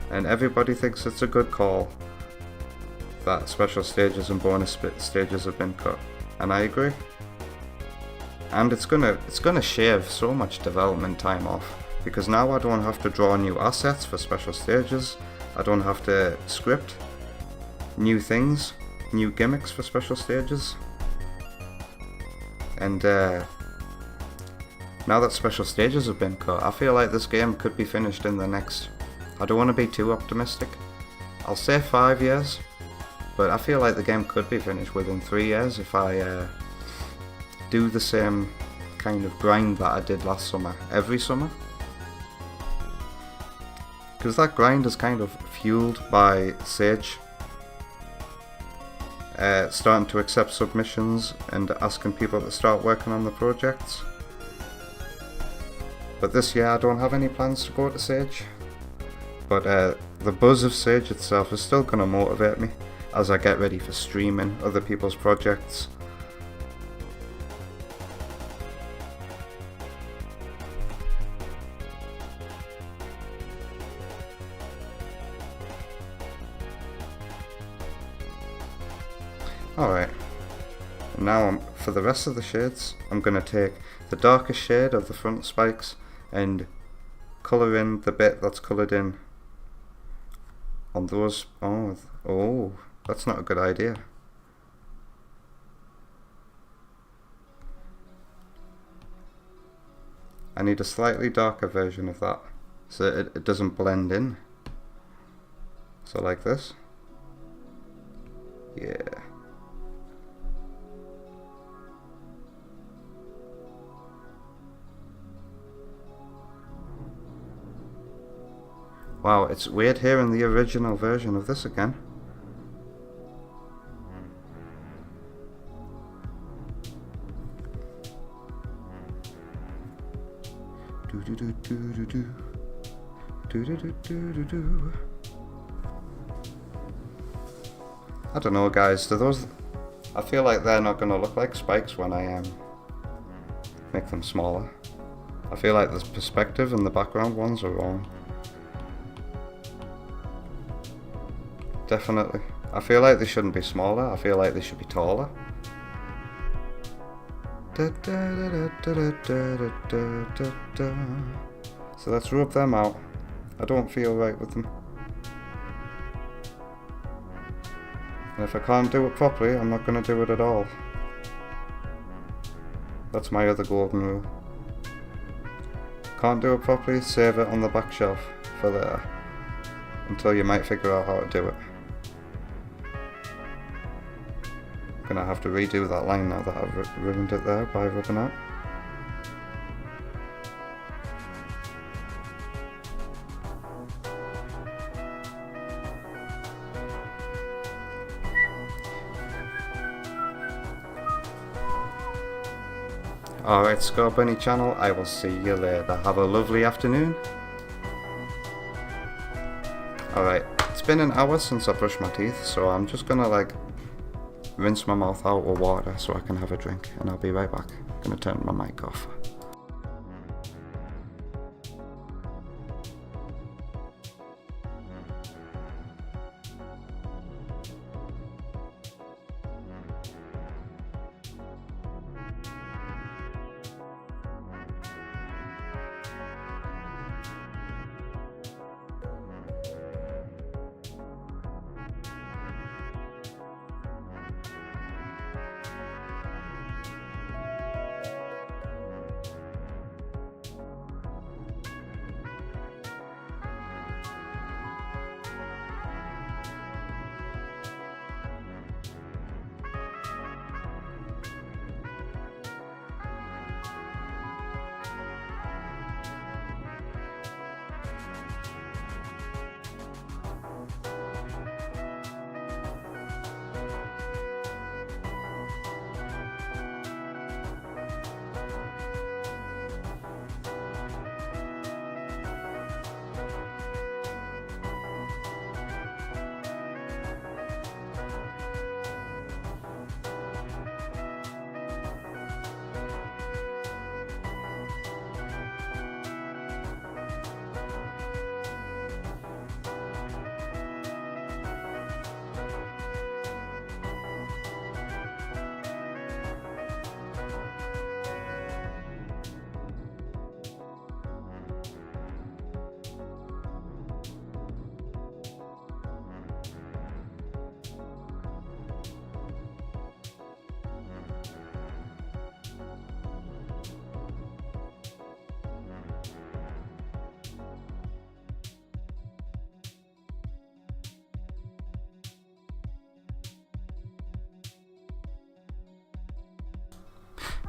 and everybody thinks it's a good call that special stages and bonus stages have been cut, and I agree. And it's gonna shave so much development time off, because now I don't have to draw new assets for special stages, I don't have to script new things, new gimmicks for special stages. And now that special stages have been cut, I feel like this game could be finished in the next, I don't want to be too optimistic, I'll say 5 years, but I feel like the game could be finished within 3 years if I do the same kind of grind that I did last summer, every summer. Because that grind is kind of fueled by Sage starting to accept submissions and asking people to start working on the projects. But this year I don't have any plans to go to Sage. But the buzz of Sage itself is still going to motivate me as I get ready for streaming other people's projects. Alright. Now for the rest of the shades, I'm going to take the darkest shade of the front spikes and colour in the bit that's coloured in on those. Oh, that's not a good idea. I need a slightly darker version of that so it doesn't blend in. So like this. Yeah. Wow, it's weird hearing the original version of this again. I don't know, guys. Do those? I feel like they're not gonna look like spikes when I make them smaller. I feel like the perspective and the background ones are wrong. Definitely. I feel like they shouldn't be smaller. I feel like they should be taller. So let's rub them out. I don't feel right with them. And if I can't do it properly, I'm not going to do it at all. That's my other golden rule. Can't do it properly, save it on the back shelf for later. Until you might figure out how to do it. I'm gonna have to redo that line now that I've ruined it there by rubbing out. Alright, Score Bunny channel, I will see you later. Have a lovely afternoon. Alright, it's been an hour since I brushed my teeth, so I'm just gonna rinse my mouth out with water so I can have a drink, and I'll be right back. I'm gonna turn my mic off.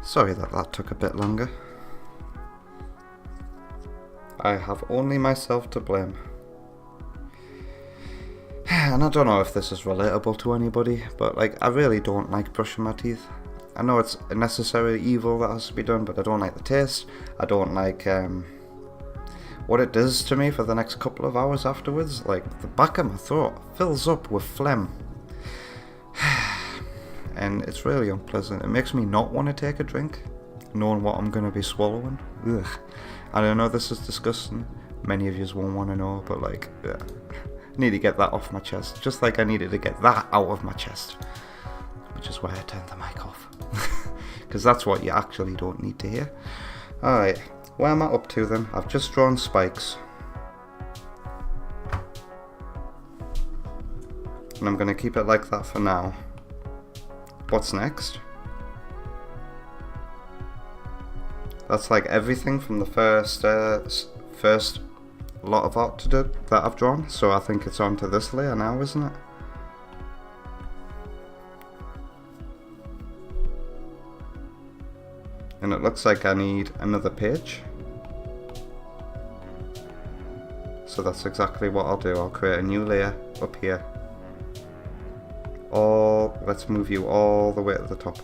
Sorry that took a bit longer. I have only myself to blame. And I don't know if this is relatable to anybody, but I really don't like brushing my teeth. I know it's a necessary evil that has to be done, but I don't like the taste. I don't like what it does to me for the next couple of hours afterwards. The back of my throat fills up with phlegm. And it's really unpleasant. It makes me not want to take a drink, knowing what I'm going to be swallowing. Ugh. And I know this is disgusting. Many of you won't want to know, but I need to get that off my chest. Just like I needed to get that out of my chest. which is why I turned the mic off. Because that's what you actually don't need to hear. Alright, where am I up to then? I've just drawn spikes. And I'm going to keep it like that for now. What's next? That's like everything from the first lot of art to do that I've drawn. So I think it's onto this layer now, isn't it? And it looks like I need another page. So that's exactly what I'll do. I'll create a new layer up here. Let's move you all the way to the top.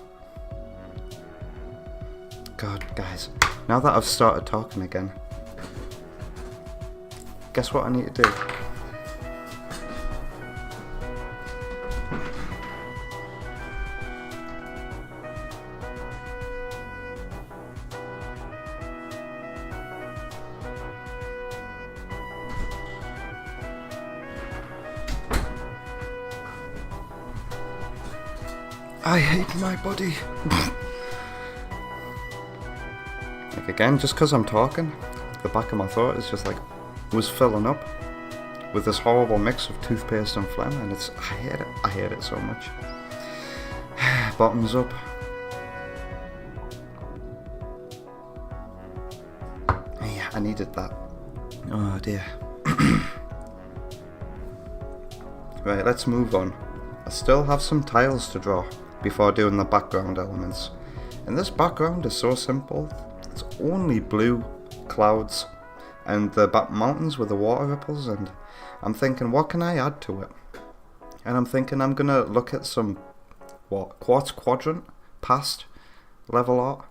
God, guys, now that I've started talking again, guess what I need to do? I hate my body. Like again, just because I'm talking, the back of my throat is just like, was filling up with this horrible mix of toothpaste and phlegm, and I hate it so much. Bottoms up. Yeah, I needed that. Oh dear. Right, let's move on. I still have some tiles to draw before doing the background elements. And this background is so simple. It's only blue clouds and the mountains with the water ripples, and I'm thinking, what can I add to it? And I'm thinking I'm gonna look at some quartz quadrant past level art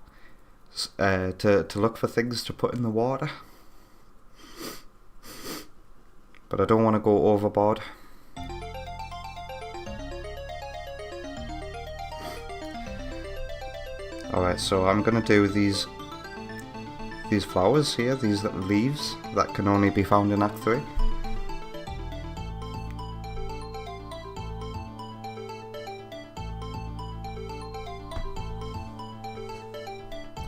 to look for things to put in the water. But I don't want to go overboard. Alright, so I'm gonna do these flowers here, these little leaves that can only be found in Act 3.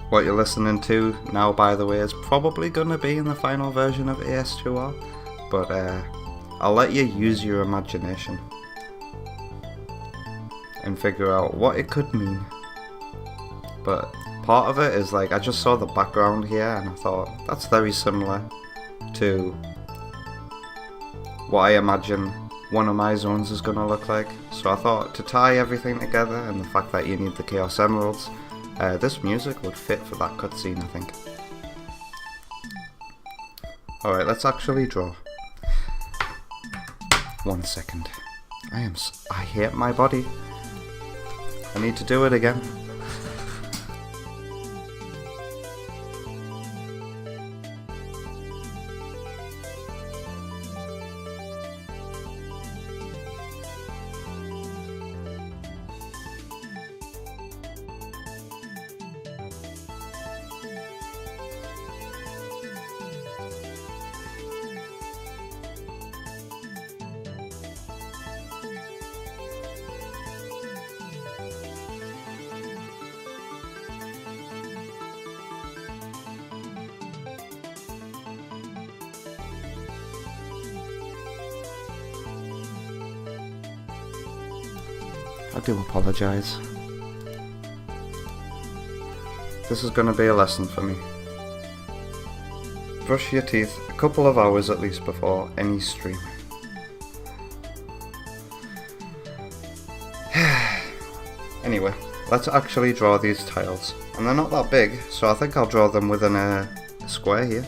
What you're listening to now, by the way, is probably gonna be in the final version of AS2R, but I'll let you use your imagination and figure out what it could mean. But part of it is like, I just saw the background here and I thought that's very similar to what I imagine one of my zones is going to look like. So I thought to tie everything together, and the fact that you need the Chaos Emeralds, this music would fit for that cutscene, I think. Alright, let's actually draw. 1 second. I hate my body. I need to do it again. I do apologise. This is going to be a lesson for me. Brush your teeth a couple of hours at least before any stream. Anyway, let's actually draw these tiles. And they're not that big, so I think I'll draw them within a square here.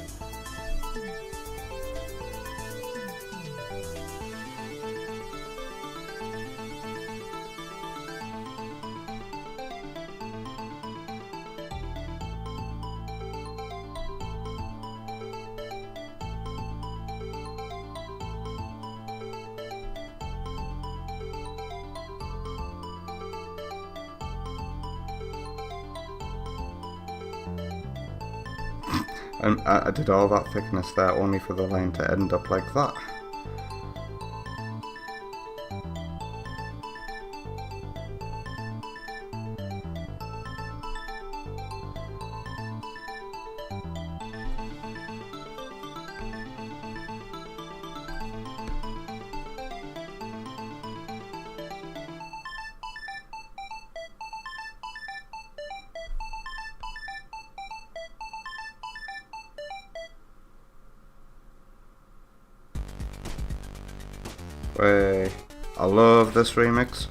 And I did all that thickness there only for the line to end up like that. Way. I love this remix.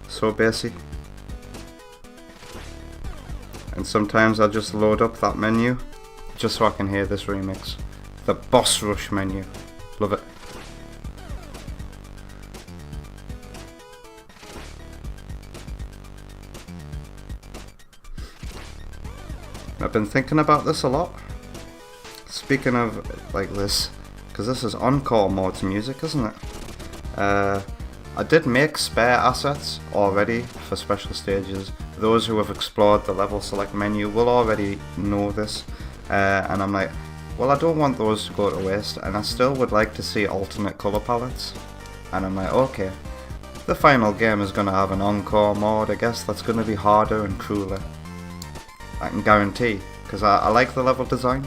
So bassy. And sometimes I just load up that menu just so I can hear this remix. The Boss Rush menu. Love it. I've been thinking about this a lot. Speaking of like this, because this is Encore mode's music, isn't it? I did make spare assets already for special stages. Those who have explored the level select menu will already know this. And I'm like, well, I don't want those to go to waste, and I still would like to see alternate colour palettes. And I'm like, okay, the final game is going to have an Encore mode, I guess that's going to be harder and crueler. I can guarantee, because I like the level design.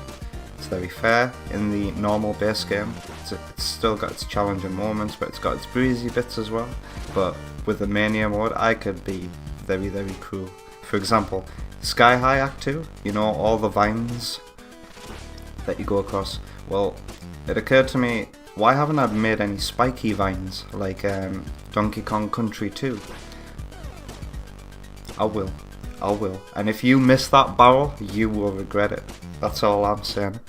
It's very fair in the normal base game. It's still got its challenging moments, but it's got its breezy bits as well. But with the Mania mode, I could be very, very cruel. For example, Sky High Act 2, you know, all the vines that you go across. Well, it occurred to me, why haven't I made any spiky vines like Donkey Kong Country 2? I will. And if you miss that barrel, you will regret it. That's all I'm saying.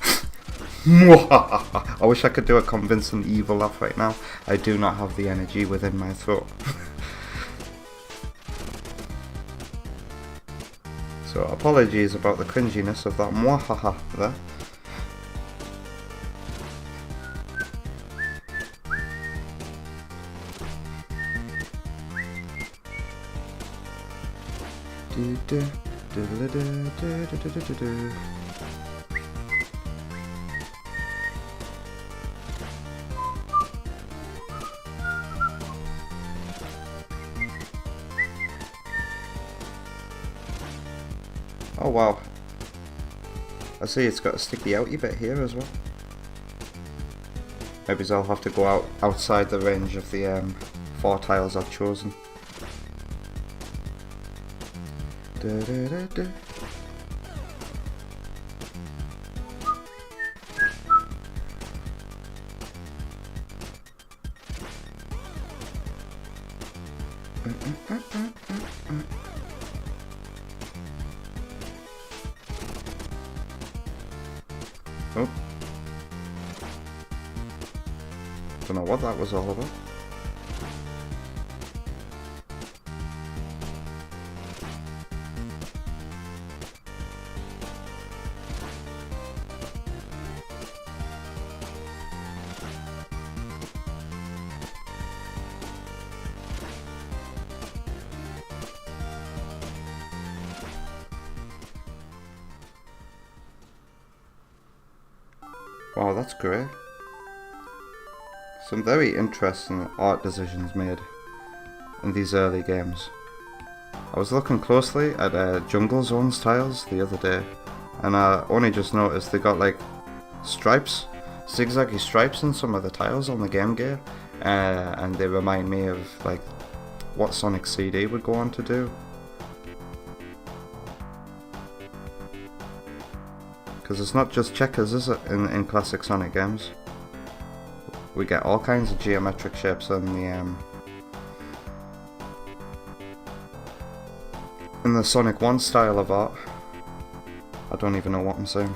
I wish I could do a convincing evil laugh right now. I do not have the energy within my throat. So apologies about the cringiness of that mwahaha there. Oh wow, I see it's got a sticky outy bit here as well. Maybe I'll have to go outside the range of the 4 tiles I've chosen. Oh. Don't know what that was all about. Wow, that's great. Some very interesting art decisions made in these early games. I was looking closely at Jungle Zone's tiles the other day, and I only just noticed they got like stripes, zigzaggy stripes in some of the tiles on the Game Gear, and they remind me of like what Sonic CD would go on to do. Because it's not just checkers, is it, in classic Sonic games? We get all kinds of geometric shapes in the Sonic 1 style of art. I don't even know what I'm saying.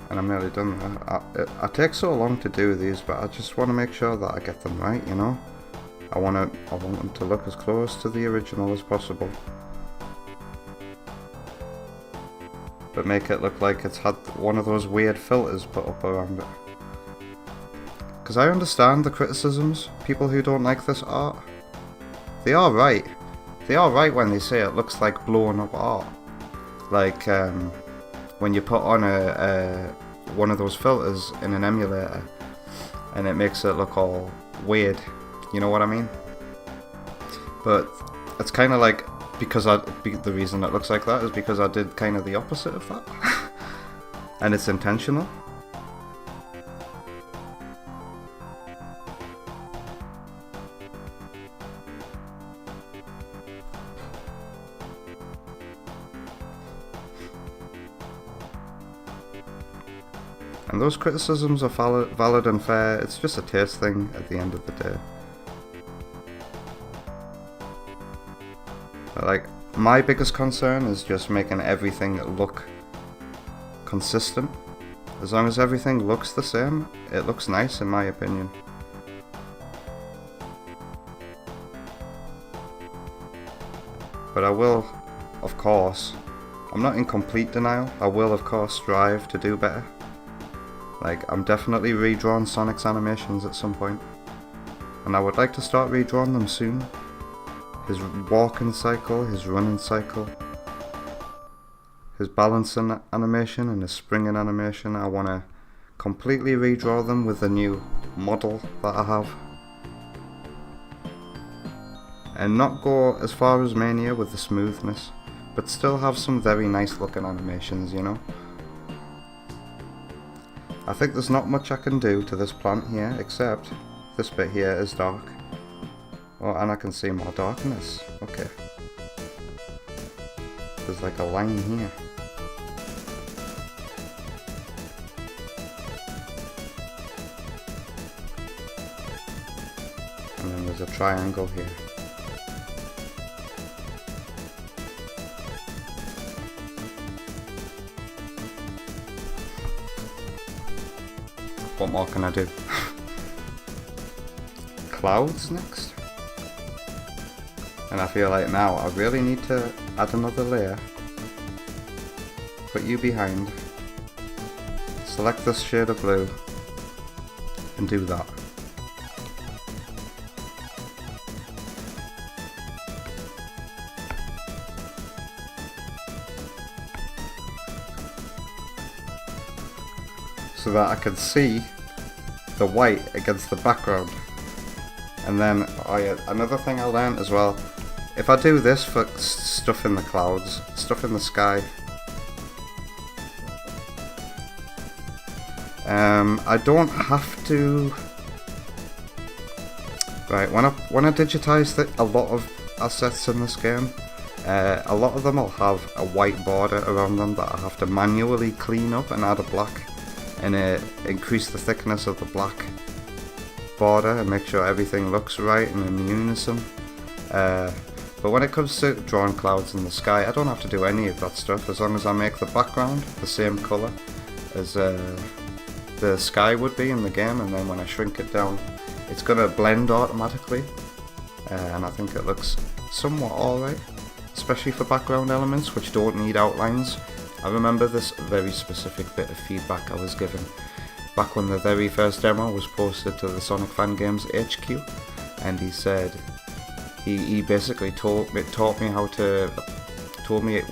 And I'm nearly done there. I take so long to do these, but I just want to make sure that I get them right, you know? I want them to look as close to the original as possible, but make it look like it's had one of those weird filters put up around it. Because I understand the criticisms, people who don't like this art. They are right. They are right when they say it looks like blown up art. Like when you put on one of those filters in an emulator and it makes it look all weird. You know what I mean? But it's kind of like, the reason it looks like that is because I did kind of the opposite of that. And it's intentional. And those criticisms are valid and fair. It's just a taste thing at the end of the day. But like, my biggest concern is just making everything look consistent. As long as everything looks the same, it looks nice in my opinion. But I will, of course, I'm not in complete denial. I will of course strive to do better. Like, I'm definitely redrawing Sonic's animations at some point. And I would like to start redrawing them soon. His walking cycle, his running cycle, his balancing animation and his springing animation. I want to completely redraw them with the new model that I have. And not go as far as Mania with the smoothness, but still have some very nice looking animations, you know? I think there's not much I can do to this plant here, except this bit here is dark. Oh, and I can see more darkness. Okay. There's like a line here. And then there's a triangle here. What more can I do? Clouds next? And I feel like now I really need to add another layer. Put you behind. Select this shade of blue. And do that. So that I can see the white against the background. And then another thing I learned as well, if I do this for stuff in the clouds, stuff in the sky, I don't have to. Right, when I digitize a lot of assets in this game, a lot of them will have a white border around them that I have to manually clean up and add a black, and increase the thickness of the black border and make sure everything looks right and in unison. But when it comes to drawing clouds in the sky, I don't have to do any of that stuff as long as I make the background the same colour as the sky would be in the game, and then when I shrink it down it's going to blend automatically, and I think it looks somewhat alright, especially for background elements which don't need outlines. I remember this very specific bit of feedback I was given back when the very first demo was posted to the Sonic Fan Games HQ, and he said he basically told me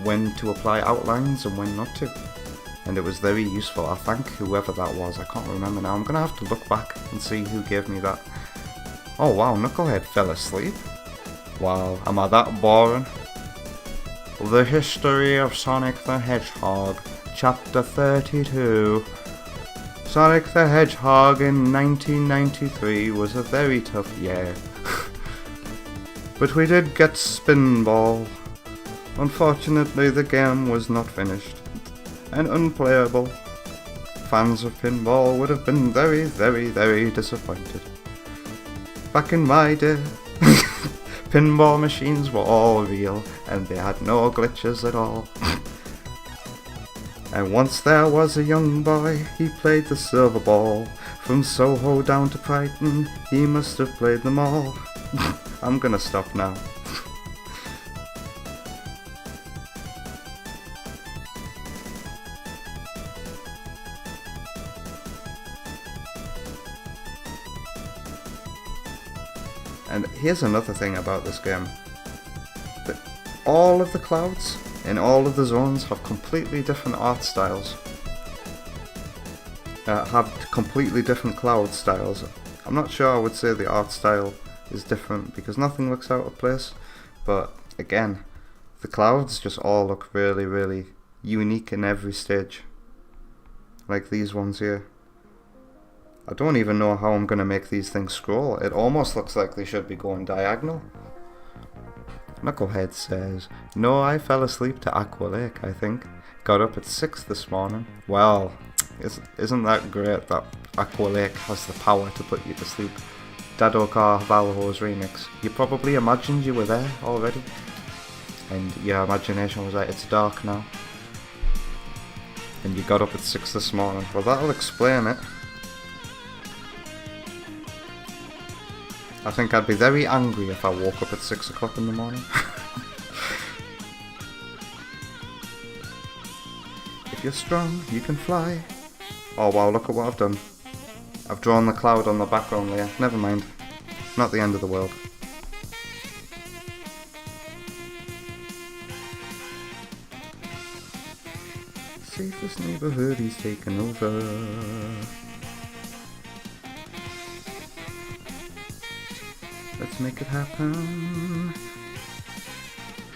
when to apply outlines and when not to, and it was very useful. I thank whoever that was. I can't remember now. I'm gonna have to look back and see who gave me that. Oh wow, Knucklehead fell asleep. Wow, am I that boring? The History of Sonic the Hedgehog, Chapter 32. Sonic the Hedgehog in 1993 was a very tough year. But we did get Spinball. Unfortunately, the game was not finished and unplayable. Fans of pinball would have been very, very, very disappointed. Back in my day, pinball machines were all real and they had no glitches at all. And once there was a young boy, he played the silver ball. From Soho down to Brighton, he must have played them all. I'm gonna stop now. And here's another thing about this game. That all of the clouds in all of the zones have completely different art styles. Have completely different cloud styles. I'm not sure I would say the art style is different because nothing looks out of place, but again, the clouds just all look really, really unique in every stage. Like these ones here. I don't even know how I'm going to make these things scroll. It almost looks like they should be going diagonal. Knucklehead says, "No, I fell asleep to Aqua Lake, I think. Got up at 6 this morning." Well, isn't that great that Aqua Lake has the power to put you to sleep? Dadokar Valho's remix. You probably imagined you were there already. And your imagination was like, it's dark now. And you got up at 6 this morning. Well, that'll explain it. I think I'd be very angry if I woke up at 6 o'clock in the morning. If you're strong, you can fly. Oh wow, look at what I've done. I've drawn the cloud on the background layer. Never mind. Not the end of the world. Safest neighborhood, he's taken over. Let's make it happen.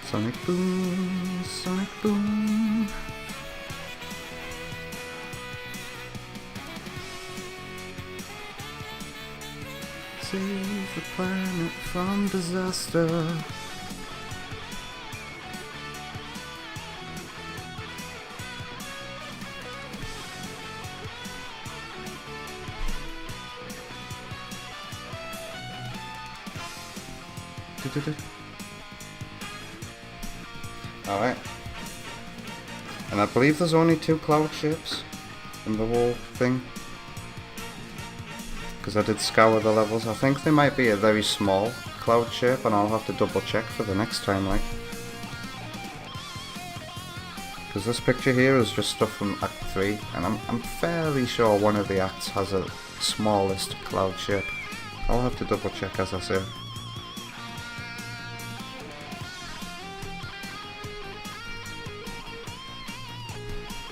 Sonic boom, sonic boom. Save the planet from disaster. Alright. And I believe there's only 2 cloud shapes in the whole thing. Because I did scour the levels. I think there might be a very small cloud shape and I'll have to double check for the next time, like. Because this picture here is just stuff from Act 3 and I'm fairly sure one of the acts has a smallest cloud shape. I'll have to double check, as I say.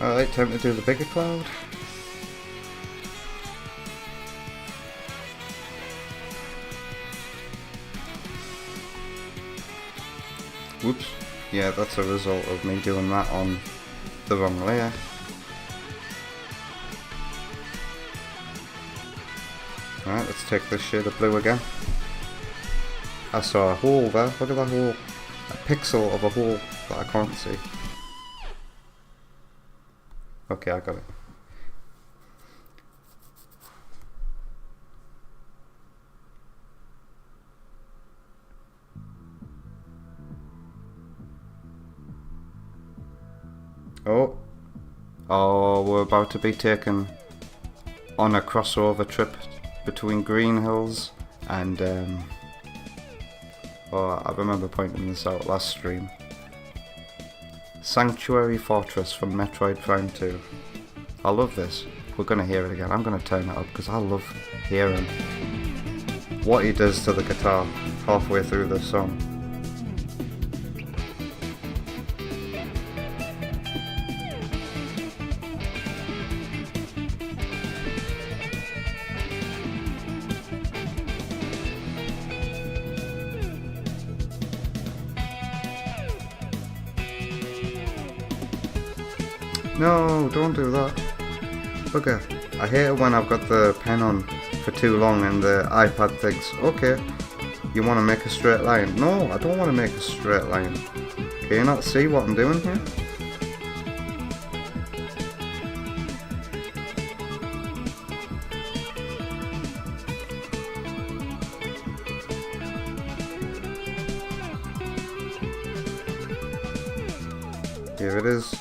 Alright, time to do the bigger cloud. Whoops. Yeah, that's a result of me doing that on the wrong layer. Alright, let's take this shade of blue again. I saw a hole there. Look at that hole. A pixel of a hole that I can't see. Okay, I got it. Oh, we're about to be taken on a crossover trip between Green Hills and oh, I remember pointing this out last stream. Sanctuary Fortress from Metroid Prime 2. I love this. We're gonna hear it again. I'm gonna turn it up because I love hearing what he does to the guitar halfway through the song. No, don't do that. Bugger. I hate it when I've got the pen on for too long and the iPad thinks, okay, you want to make a straight line. No, I don't want to make a straight line. Can you not see what I'm doing here? Here it is.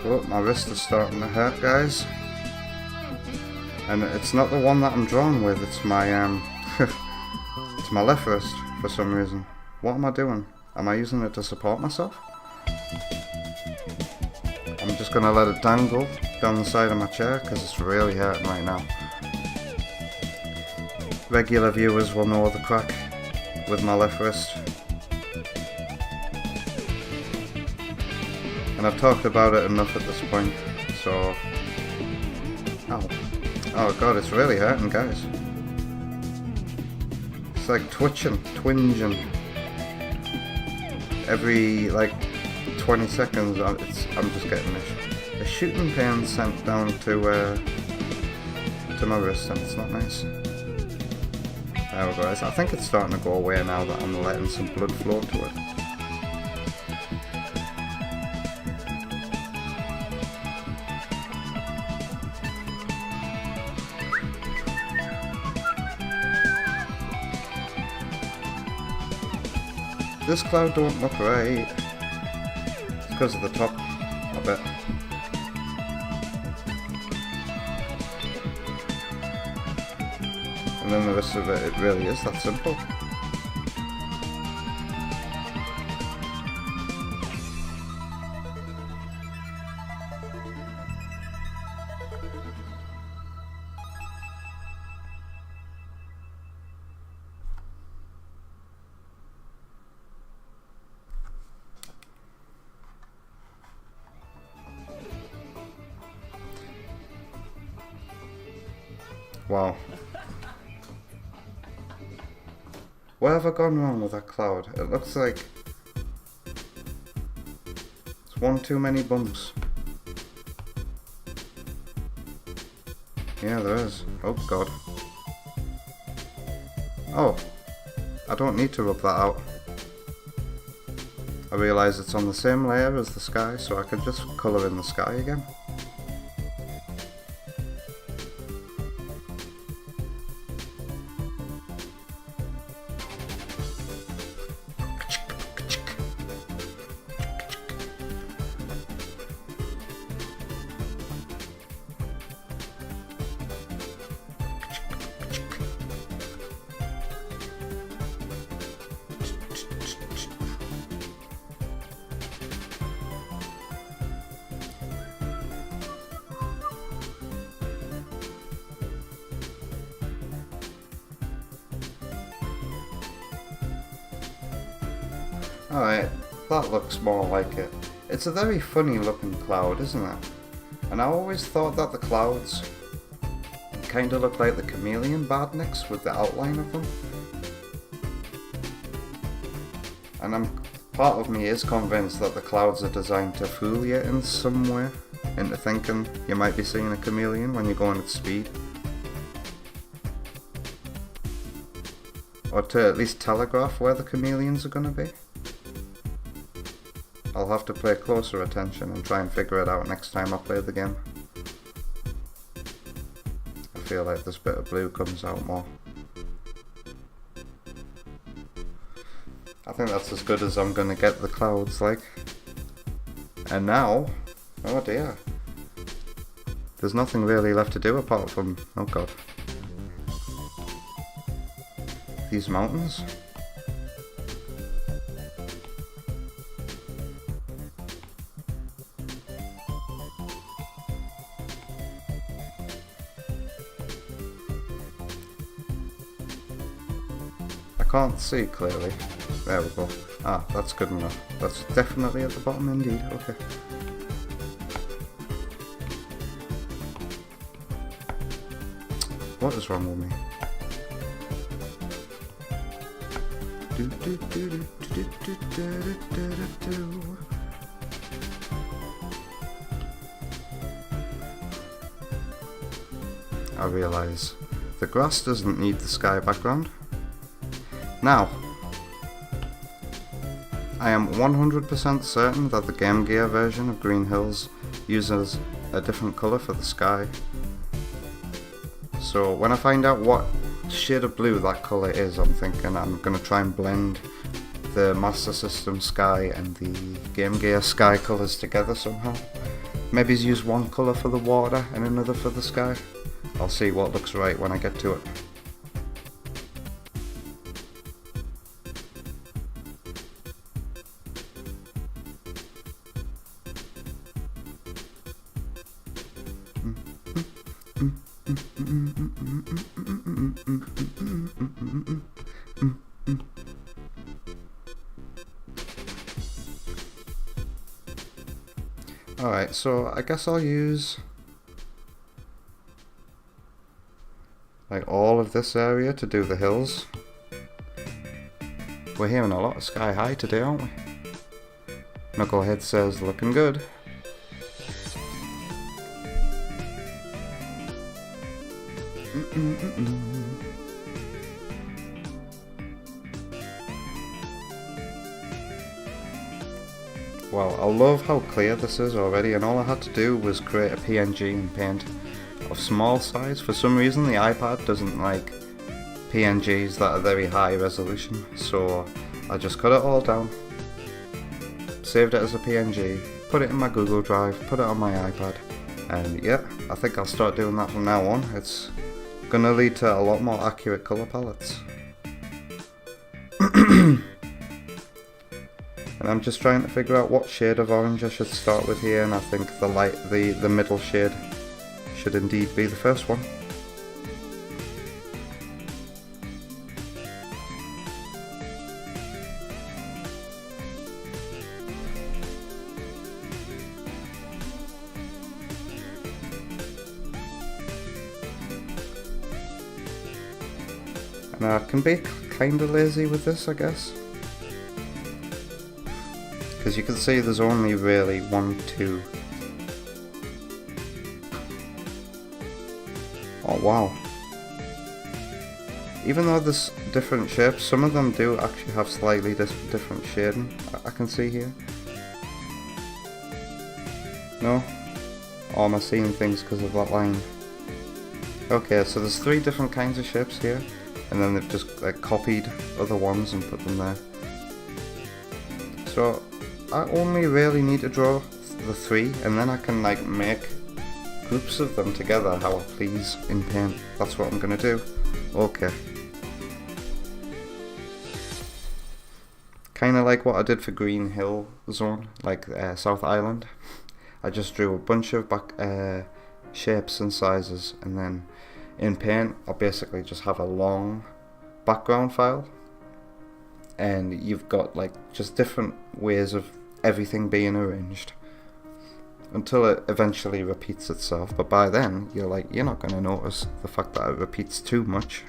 Look, my wrist is starting to hurt, guys. And it's not the one that I'm drawn with, it's my it's my left wrist for some reason. What am I doing? Am I using it to support myself? I'm just gonna let it dangle down the side of my chair because it's really hurting right now. Regular viewers will know the crack with my left wrist. And I've talked about it enough at this point, so... Ow. Oh god, it's really hurting, guys. It's like twitching. Every, like, 20 seconds, I'm just getting a shooting pain sent down to my wrist, and it's not nice. There we go. I think it's starting to go away now that I'm letting some blood flow to it. This cloud don't look right. It's because of the top, I bet. And then the rest of it really is that simple. Wow. Where have I gone wrong with that cloud? It looks like it's one too many bumps. Yeah, there is. Oh god. Oh, I don't need to rub that out. I realise it's on the same layer as the sky, so I can just colour in the sky again. Alright, that looks more like it. It's a very funny looking cloud, isn't it? And I always thought that the clouds kind of look like the chameleon badniks with the outline of them. And part of me is convinced that the clouds are designed to fool you in some way into thinking you might be seeing a chameleon when you're going at speed. Or to at least telegraph where the chameleons are going to be. I'll have to pay closer attention and try and figure it out next time I play the game. I feel like this bit of blue comes out more. I think that's as good as I'm gonna get the clouds like. And now, oh dear. There's nothing really left to do apart from, oh god. These mountains? Can't see clearly. There we go. Ah, that's good enough. That's definitely at the bottom indeed. Okay. What is wrong with me? I realise the grass doesn't need the sky background. Now, I am 100% certain that the Game Gear version of Green Hills uses a different colour for the sky. So when I find out what shade of blue that colour is, I'm thinking I'm going to try and blend the Master System sky and the Game Gear sky colours together somehow. Maybe use one colour for the water and another for the sky. I'll see what looks right when I get to it. Alright, so I guess I'll use like all of this area to do the hills. We're hearing a lot of Sky High today, aren't we? Knucklehead says looking good. Wow, I love how clear this is already, and all I had to do was create a PNG in Paint of small size. For some reason the iPad doesn't like PNGs that are very high resolution, so I just cut it all down, saved it as a PNG, put it in my Google Drive, put it on my iPad, and yeah, I think I'll start doing that from now on. It's gonna lead to a lot more accurate colour palettes. And I'm just trying to figure out what shade of orange I should start with here, and I think the middle shade should indeed be the first one. And I can be kinda lazy with this, I guess. Because you can see there's only really 1, 2. Oh wow. Even though there's different shapes, some of them do actually have slightly different shading, I can see here. No? Or am I seeing things because of that line? Okay, so there's 3 different kinds of shapes here, and then they've just like copied other ones and put them there. So I only really need to draw the 3, and then I can like make groups of them together how I please in Paint. That's what I'm gonna do. Okay. Kinda like what I did for Green Hill Zone, like South Island. I just drew a bunch of shapes and sizes, and then in Paint I'll basically just have a long background file, and you've got like just different ways of everything being arranged until it eventually repeats itself. But by then you're not going to notice the fact that it repeats too much,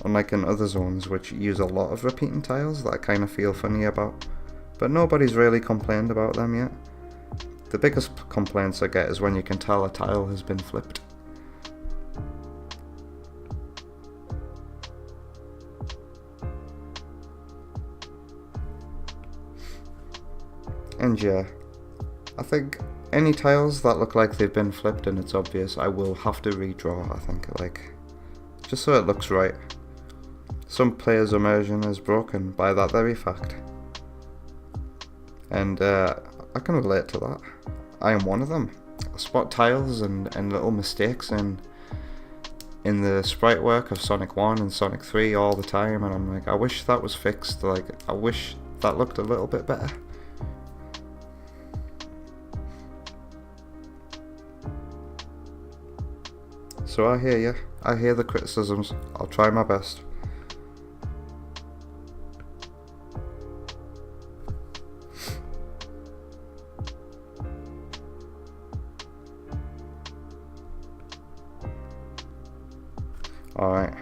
unlike in other zones which use a lot of repeating tiles that I kind of feel funny about, but nobody's really complained about them yet. The biggest complaints I get is when you can tell a tile has been flipped. And yeah, I think any tiles that look like they've been flipped and it's obvious, I will have to redraw, I think, like, just so it looks right. Some players' immersion is broken by that very fact. And I can relate to that. I am one of them. I spot tiles and little mistakes in the sprite work of Sonic 1 and Sonic 3 all the time, and I'm like, I wish that was fixed, like, I wish that looked a little bit better. So I hear you. I hear the criticisms. I'll try my best. Alright.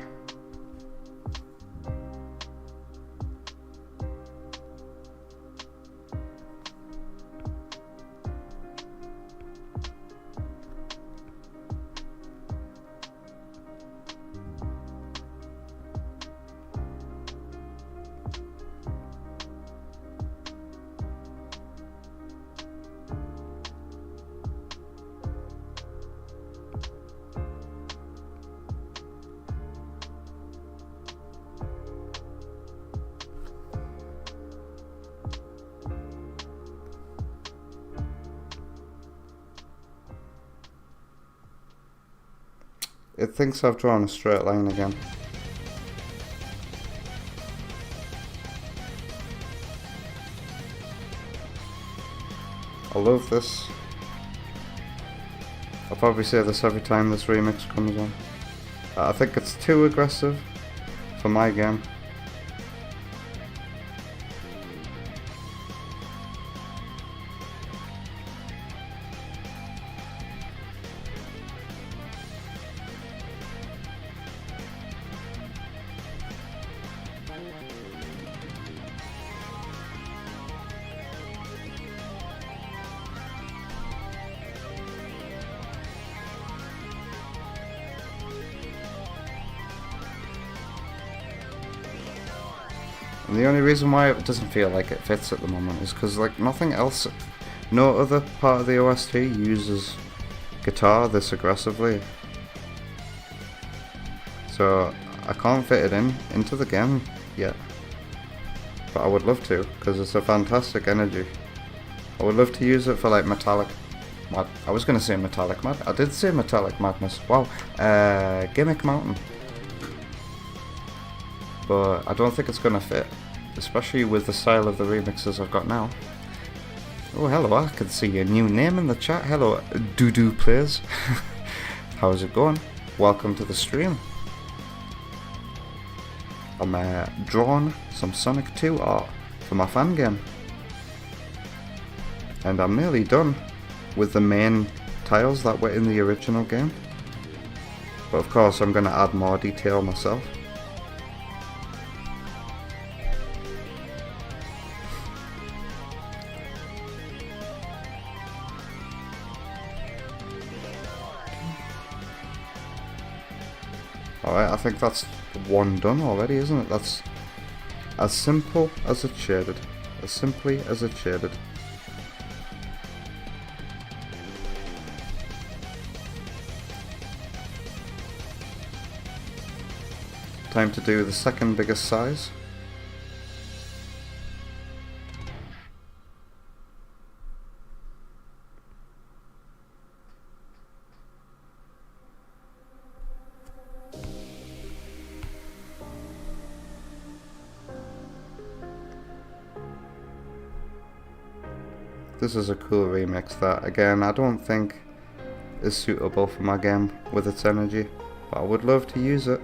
it thinks I've drawn a straight line again. I love this. I'll probably say this every time this remix comes on. I think it's too aggressive for my game. And the only reason why it doesn't feel like it fits at the moment is because like nothing else, no other part of the OST uses guitar this aggressively. So I can't fit it into the game yet. But I would love to, because it's a fantastic energy. I would love to use it for like metallic mad. I was going to say metallic mad. I did say metallic madness. Wow. Gimmick Mountain. But I don't think it's going to fit, especially with the style of the remixes I've got now. Oh, hello, I can see your new name in the chat. Hello, Doo Plays. How's it going? Welcome to the stream. I'm drawn some Sonic 2 art for my fan game. And I'm nearly done with the main tiles that were in the original game. But of course I'm going to add more detail myself. Alright, I think that's one done already, isn't it? That's as simple as it's shaded. As simply as it's shaded. Time to do the second biggest size. This is a cool remix that, again, I don't think is suitable for my game with its energy, but I would love to use it.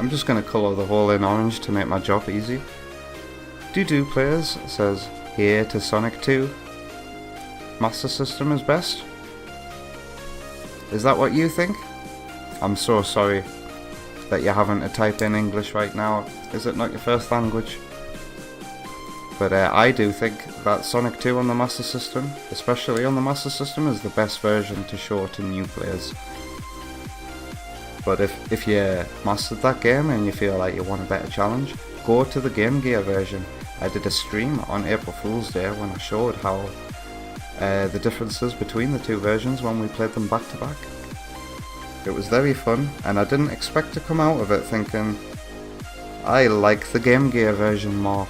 I'm just going to colour the whole in orange to make my job easy. Doo Players says, here to Sonic 2. Master System is best. Is that what you think? I'm so sorry that you're having to type in English right now. Is it not your first language? But I do think that Sonic 2 on the Master System, especially on the Master System, is the best version to show to new players. But if you mastered that game and you feel like you want a better challenge, go to the Game Gear version. I did a stream on April Fool's Day when I showed how the differences between the two versions when we played them back to back. It was very fun, and I didn't expect to come out of it thinking I like the Game Gear version more.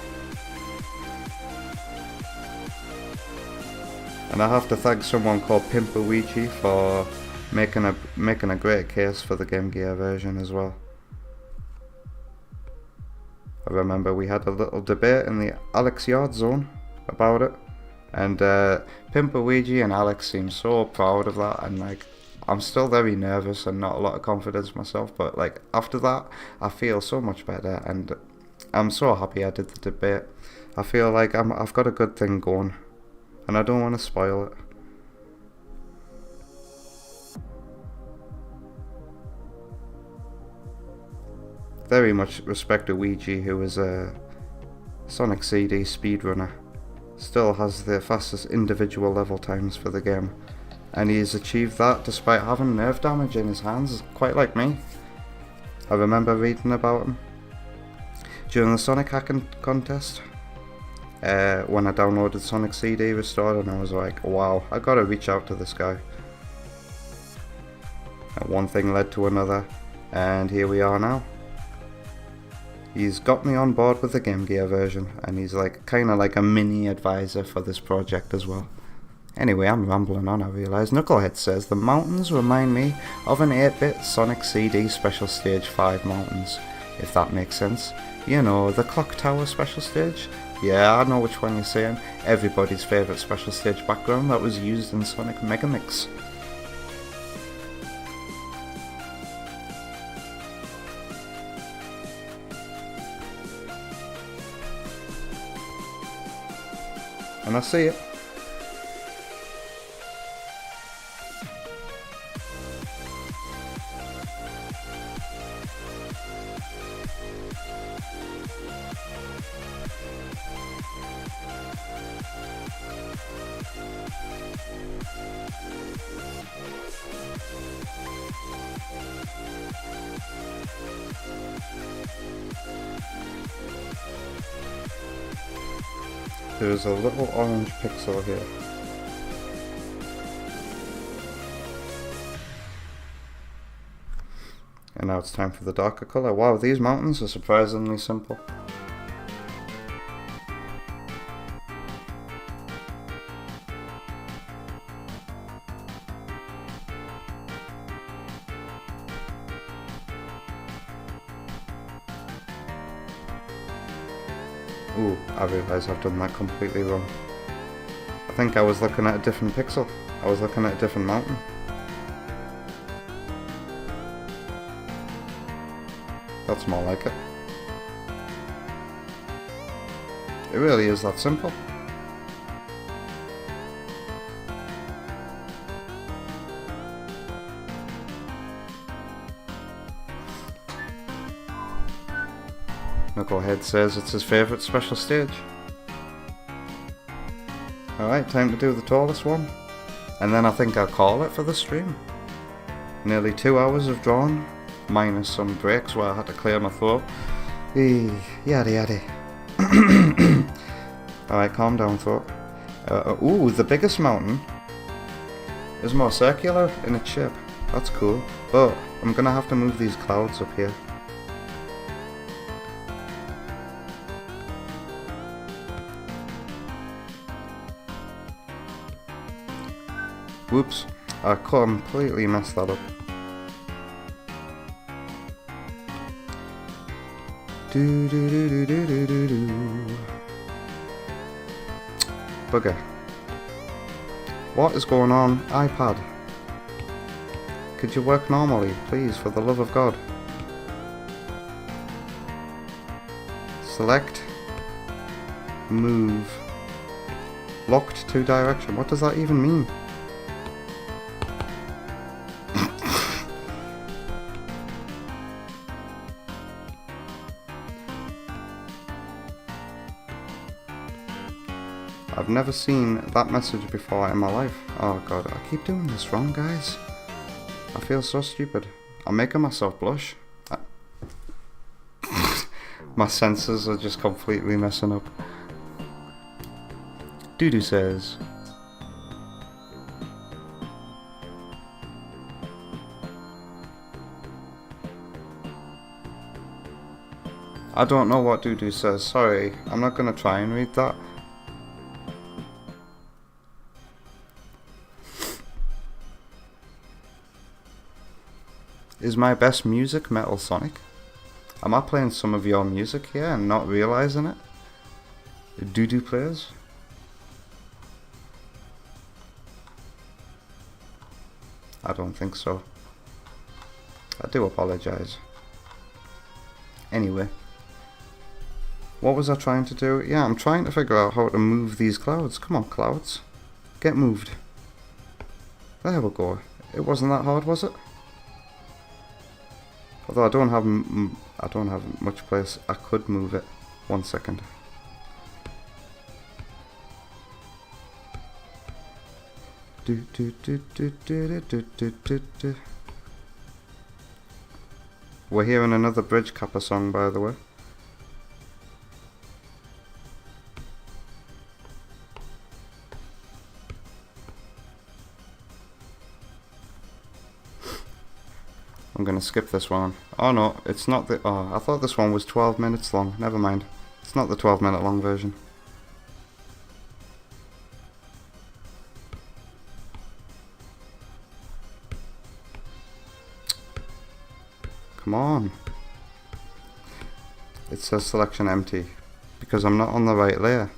And I have to thank someone called Pimpaluigi for making a great case for the Game Gear version as well. I remember we had a little debate in the Alex Yard Zone about it, and Pimpaluigi and Alex seemed so proud of that, and like I'm still very nervous and not a lot of confidence myself, but like after that I feel so much better, and I'm so happy I did the debate. I feel like I've got a good thing going, and I don't want to spoil it. Very much respect to Ouija, who is a Sonic CD speedrunner. still has the fastest individual level times for the game. And he's achieved that despite having nerve damage in his hands, quite like me. I remember reading about him during the Sonic hacking contest when I downloaded Sonic CD Restored, and I was like, wow, I gotta reach out to this guy. And one thing led to another, and here we are now. He's got me on board with the Game Gear version, and he's like kind of like a mini advisor for this project as well. Anyway, I'm rambling on, I realise. Knucklehead says, the mountains remind me of an 8-bit Sonic CD Special Stage 5 mountains, if that makes sense. You know, the Clock Tower Special Stage? Yeah, I know which one you're saying. Everybody's favourite Special Stage background that was used in Sonic Megamix. And I see it. There's a little orange pixel here. And now it's time for the darker colour. Wow, these mountains are surprisingly simple. Ooh, I realise I've done that completely wrong. I think I was looking at a different pixel. I was looking at a different mountain. That's more like it. It really is that simple. Knucklehead says it's his favourite special stage. Alright, time to do the tallest one. And then I think I'll call it for the stream. Nearly 2 hours of drawing, minus some breaks where I had to clear my throat. Yaddy yaddy. Alright, calm down, throat. Ooh, the biggest mountain is more circular in its shape. That's cool. But I'm gonna have to move these clouds up here. Whoops, I completely messed that up. Bugger. What is going on, iPad? Could you work normally, please, for the love of God? Select. Move. Locked to direction. What does that even mean? I've never seen that message before in my life. Oh god, I keep doing this wrong, guys. I feel so stupid. I'm making myself blush. My senses are just completely messing up. Doodoo says, I don't know what Doodoo says, sorry. I'm not gonna try and read that. Is my best music Metal Sonic? Am I playing some of your music here and not realising it? Doodoo players? I don't think so. I do apologise. Anyway. What was I trying to do? Yeah, I'm trying to figure out how to move these clouds. Come on, clouds. Get moved. There we go. It wasn't that hard, was it? Although I don't have much place. I could move it. 1 second. We're hearing another Bridge Kappa song, by the way. I'm gonna skip this one. Oh no, it's not the... Oh, I thought this one was 12 minutes long. Never mind. It's not the 12-minute long version. Come on. It says selection empty because I'm not on the right layer.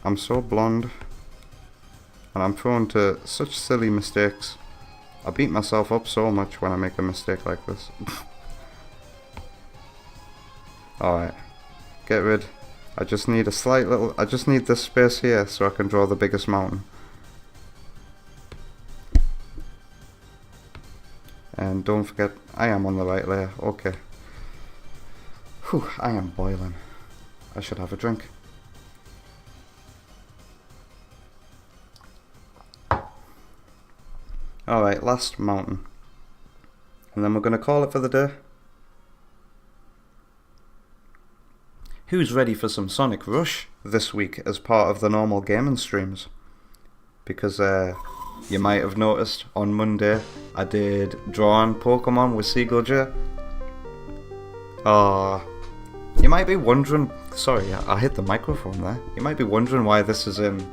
I'm so blonde and I'm prone to such silly mistakes. I beat myself up so much when I make a mistake like this. Alright, get rid. I just need a slight little... I just need this space here so I can draw the biggest mountain. And don't forget, I am on the right layer. Okay. Whew, I am boiling. I should have a drink. Alright, last mountain. And then we're going to call it for the day. Who's ready for some Sonic Rush this week as part of the normal gaming streams? Because you might have noticed on Monday I did drawing Pokemon with Seagull J. You might be wondering... Sorry, I hit the microphone there. You might be wondering why this is in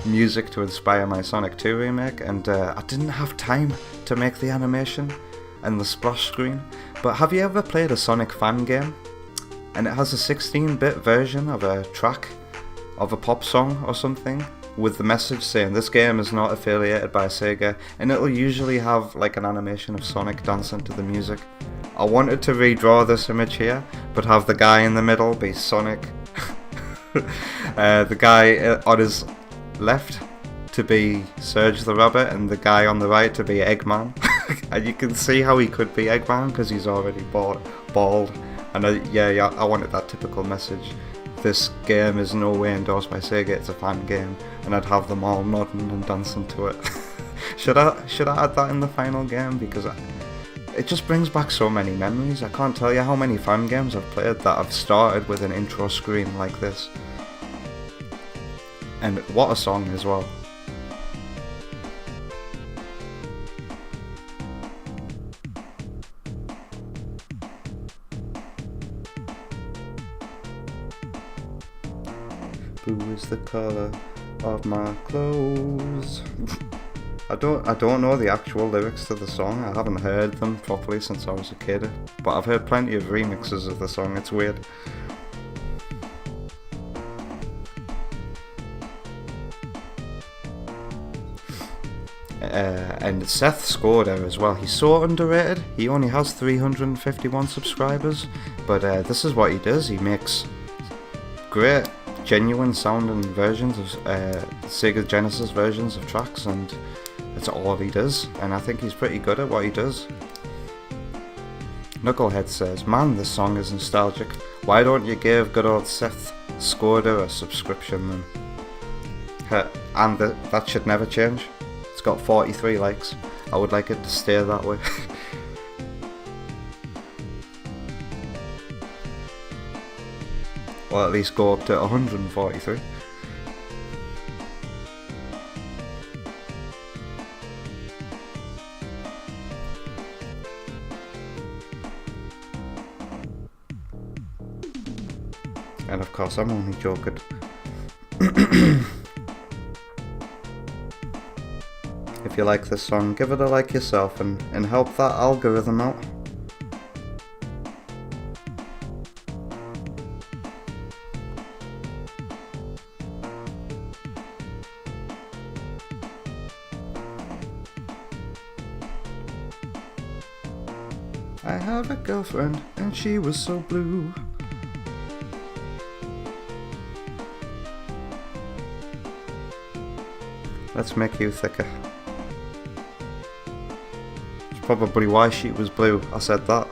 music to inspire my Sonic 2 remake, and I didn't have time to make the animation and the splash screen. But have you ever played a Sonic fan game and it has a 16-bit version of a track of a pop song or something with the message saying this game is not affiliated by Sega, and it'll usually have like an animation of Sonic dancing to the music? I wanted to redraw this image here but have the guy in the middle be Sonic, the guy on his left to be Serge the Rabbit and the guy on the right to be Eggman. And you can see how he could be Eggman because he's already bald. And I wanted that typical message. This game is no way endorsed by Sega, it's a fan game. And I'd have them all nodding and dancing to it. Should I add that in the final game? Because it just brings back so many memories. I can't tell you how many fan games I've played that I've started with an intro screen like this. And what a song as well. Blue is the colour of my clothes. I don't know the actual lyrics to the song. I haven't heard them properly since I was a kid, but I've heard plenty of remixes of the song. It's weird. And Seth scored her as well. He's so underrated. He only has 351 subscribers, but this is what he does. He makes great, genuine sounding versions of Sega Genesis versions of tracks, and that's all he does. And I think he's pretty good at what he does. Knucklehead says, "Man, this song is nostalgic. Why don't you give good old Seth Scoder a subscription then?" And that should never change. It's got 43 likes. I would like it to stay that way. Or at least go up to 143. And of course I'm only joking. If you like this song, give it a like yourself and help that algorithm out. I have a girlfriend and she was so blue. Let's make you thicker. It's probably why she was blue. I said that.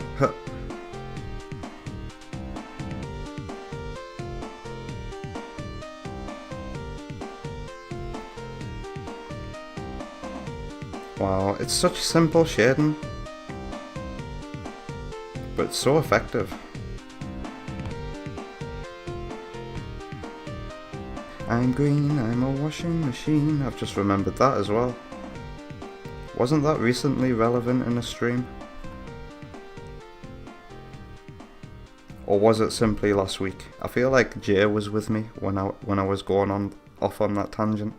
It's such simple shading, but it's so effective. I'm green, I'm a washing machine. I've just remembered that as well. Wasn't that recently relevant in a stream? Or was it simply last week? I feel like Jay was with me when I was going off on that tangent.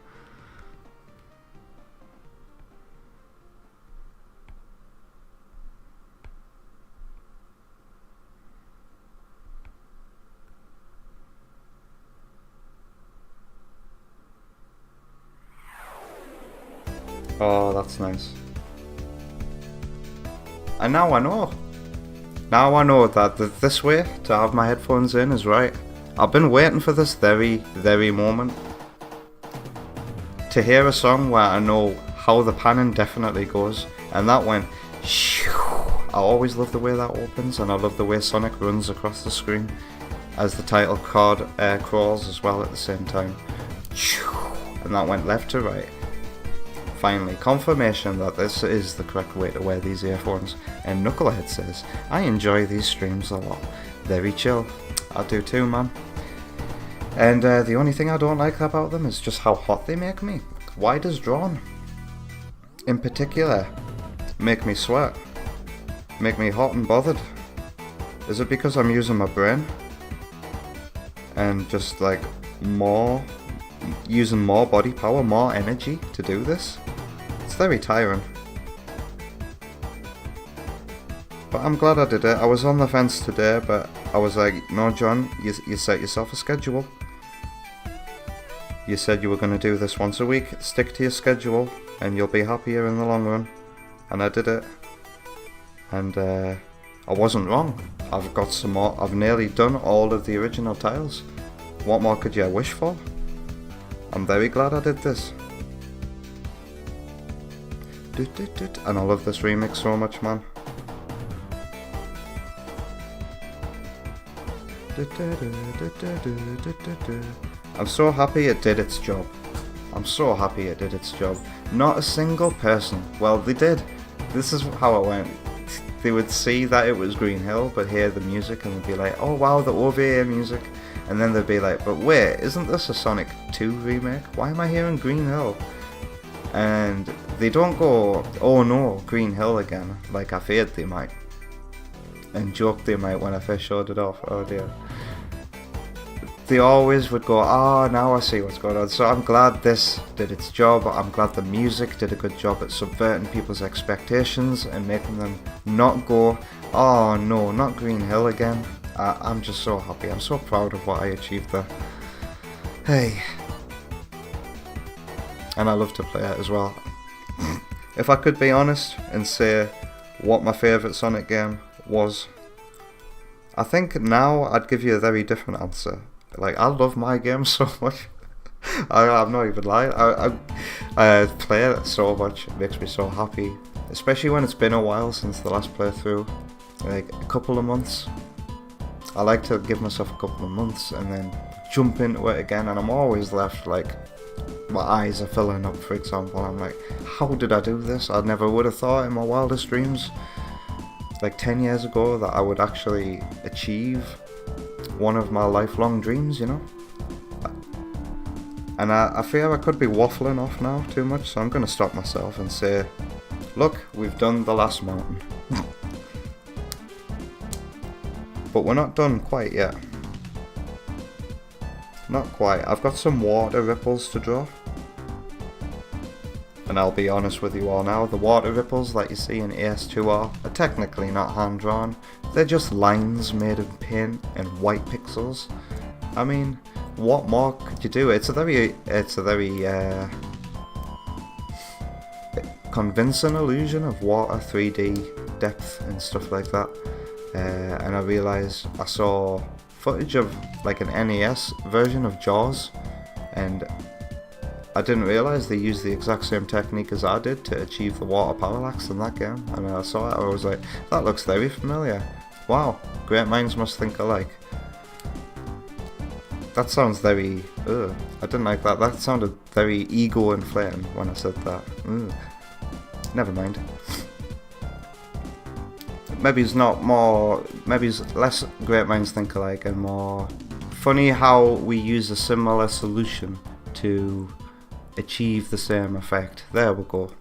Oh, that's nice. And now I know. Now I know that this way to have my headphones in is right. I've been waiting for this very moment. To hear a song where I know how the panning definitely goes. And that went shoo. I always love the way that opens, and I love the way Sonic runs across the screen as the title card crawls as well at the same time. Shoo. And that went left to right. Finally, confirmation that this is the correct way to wear these earphones. And Knucklehead says, I enjoy these streams a lot. Very chill. I do too, man. And the only thing I don't like about them is just how hot they make me. Why does Drawn, in particular, make me sweat? Make me hot and bothered? Is it because I'm using my brain? And just like using more body power, more energy to do this? It's very tiring. But I'm glad I did it. I was on the fence today, but I was like, no, John, you set yourself a schedule. You said you were going to do this once a week. Stick to your schedule and you'll be happier in the long run. And I did it. And I wasn't wrong. I've got some more. I've nearly done all of the original tiles. What more could you wish for? I'm very glad I did this. And I love this remix so much, man. I'm so happy it did its job. I'm so happy it did its job. Not a single person. Well, they did. This is how it went. They would see that it was Green Hill, but hear the music and they'd be like, oh wow, the OVA music. And then they'd be like, but wait, isn't this a Sonic 2 remake? Why am I hearing Green Hill? And they don't go, oh no, Green Hill again, like I feared they might. And joked they might when I first showed it off, oh dear. They always would go, oh, now I see what's going on. So I'm glad this did its job. I'm glad the music did a good job at subverting people's expectations and making them not go, oh no, not Green Hill again. I'm just so happy. I'm so proud of what I achieved there. Hey. And I love to play it as well. If I could be honest and say what my favourite Sonic game was, I think now I'd give you a very different answer. Like, I love my game so much. I'm not even lying. I play it so much. It makes me so happy. Especially when it's been a while since the last playthrough. Like, a couple of months. I like to give myself a couple of months and then jump into it again. And I'm always left, like, my eyes are filling up, for example. I'm like, how did I do this? I never would have thought in my wildest dreams, like 10 years ago, that I would actually achieve one of my lifelong dreams, you know? And I fear I could be waffling off now too much, so I'm going to stop myself and say, look, we've done the last mountain. But we're not done quite yet. Not quite. I've got some water ripples to draw. And I'll be honest with you all now, the water ripples that you see in AS2R are technically not hand-drawn. They're just lines made in paint and white pixels. I mean, what more could you do? It's a very convincing illusion of water, 3D depth and stuff like that. And I realised I saw footage of like an NES version of Jaws, and I didn't realise they used the exact same technique as I did to achieve the water parallax in that game. And I saw it, I was like, that looks very familiar. Wow, great minds must think alike. That sounds very, I didn't like that. That sounded very ego-inflating when I said that. never mind. Maybe it's not more, maybe it's less great minds think alike and more funny how we use a similar solution to achieve the same effect. There we go.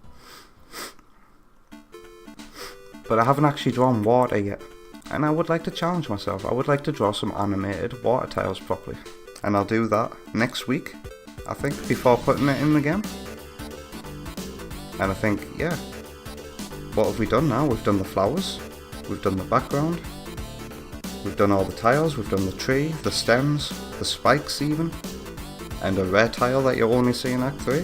But I haven't actually drawn water yet, and I would like to challenge myself. I would like to draw some animated water tiles properly, and I'll do that next week, I think, before putting it in the game. And I think, yeah, what have we done now? We've done the flowers, we've done the background, we've done all the tiles, we've done the tree, the stems, the spikes even, and a rare tile that you'll only see in Act 3.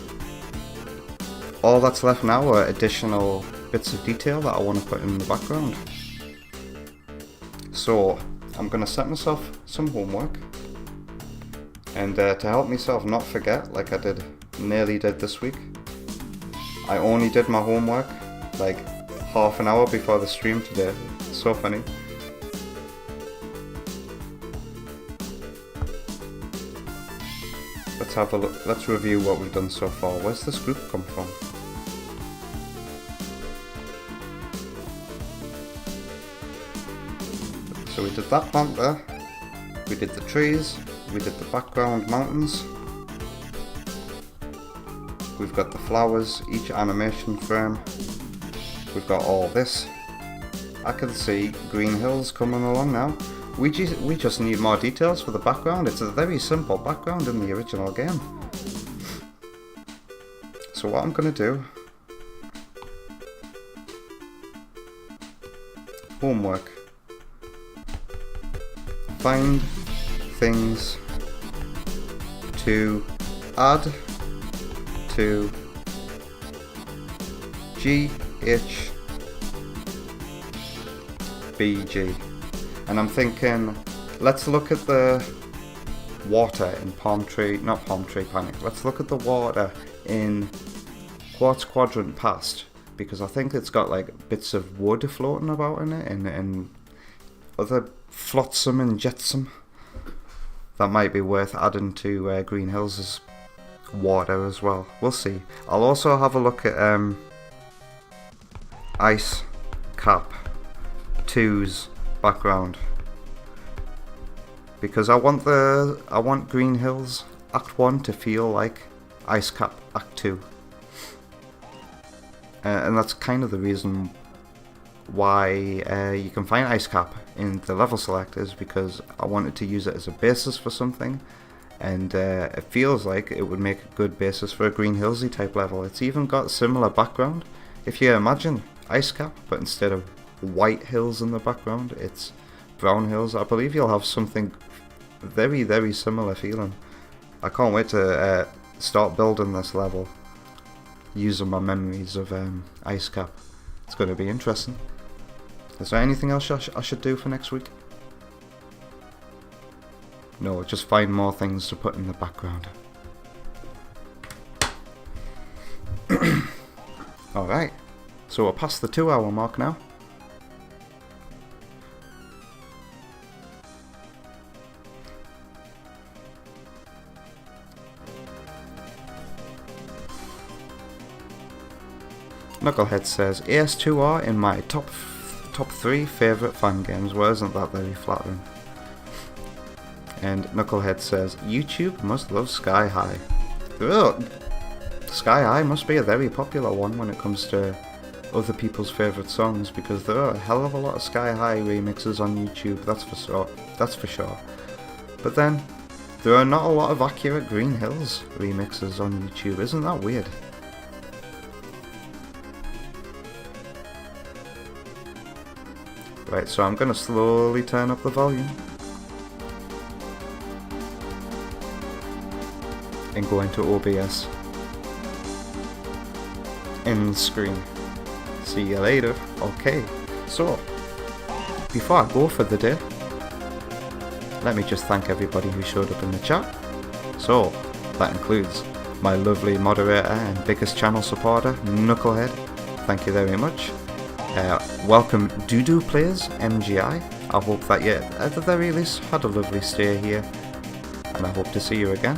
All that's left now are additional bits of detail that I want to put in the background. So I'm going to set myself some homework, and to help myself not forget, like I nearly did this week, I only did my homework like half an hour before the stream today. It's so funny. Let's have a look. Let's review what we've done so far. Where's this group come from? So we did that plant there, we did the trees, we did the background mountains, we've got the flowers, each animation frame, we've got all this. I can see green hills coming along now. We just need more details for the background. It's a very simple background in the original game. So what I'm going to do, homework. Find things to add to GHBG. And I'm thinking, let's look at the water in not Palm Tree Panic. Let's look at the water in Quartz Quadrant Past, because I think it's got like bits of wood floating about in it and other flotsam and jetsam that might be worth adding to Green Hills' water as well. We'll see. I'll also have a look at Ice Cap 2's background, because I want Green Hills Act 1 to feel like Ice Cap Act 2, and that's kind of the reason why you can find Ice Cap in the level selectors, because I wanted to use it as a basis for something, and it feels like it would make a good basis for a Green Hillsy type level. It's even got a similar background. If you imagine Ice Cap, but instead of white hills in the background, it's brown hills, I believe you'll have something very, very similar feeling. I can't wait to start building this level using my memories of Ice Cap. It's going to be interesting. Is there anything else I should do for next week? No, just find more things to put in the background. Alright, so we're past the 2 hour mark now. Knucklehead says, AS2R in my top 3 favourite fan games. Well, isn't that very flattering? And Knucklehead says, YouTube must love Sky High. Ugh. Sky High must be a very popular one when it comes to other people's favourite songs, because there are a hell of a lot of Sky High remixes on YouTube, that's for sure. But then, there are not a lot of accurate Green Hills remixes on YouTube. Isn't that weird? Right, so I'm going to slowly turn up the volume and go into OBS. End screen. See you later. Okay, so before I go for the day, let me just thank everybody who showed up in the chat. So that includes my lovely moderator and biggest channel supporter, Knucklehead. Thank you very much. Welcome Doodoo Players MGI. I hope that you at the very least had a lovely stay here, and I hope to see you again.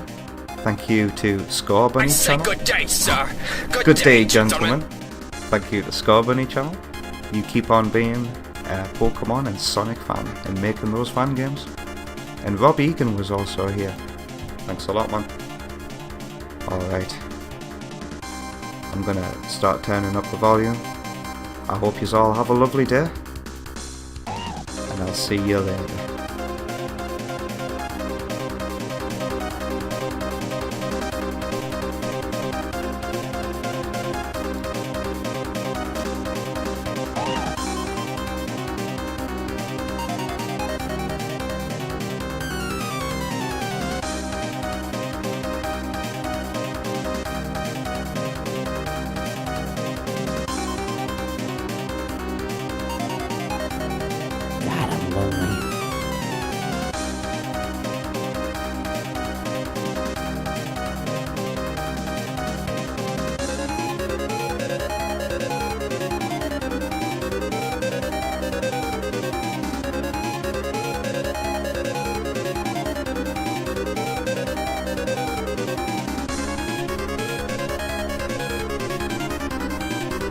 Thank you to Score Bunny channel. Good day, sir. Good day, gentlemen. thank you to Scar Bunny Channel. You keep on being a Pokemon and Sonic fan and making those fan games. And Rob Egan was also here. Thanks a lot, man. Alright. I'm gonna start turning up the volume. I hope you all have a lovely day. And I'll see you later. God, I'm lonely.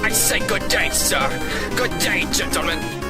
I say good day, sir. Good day, gentlemen.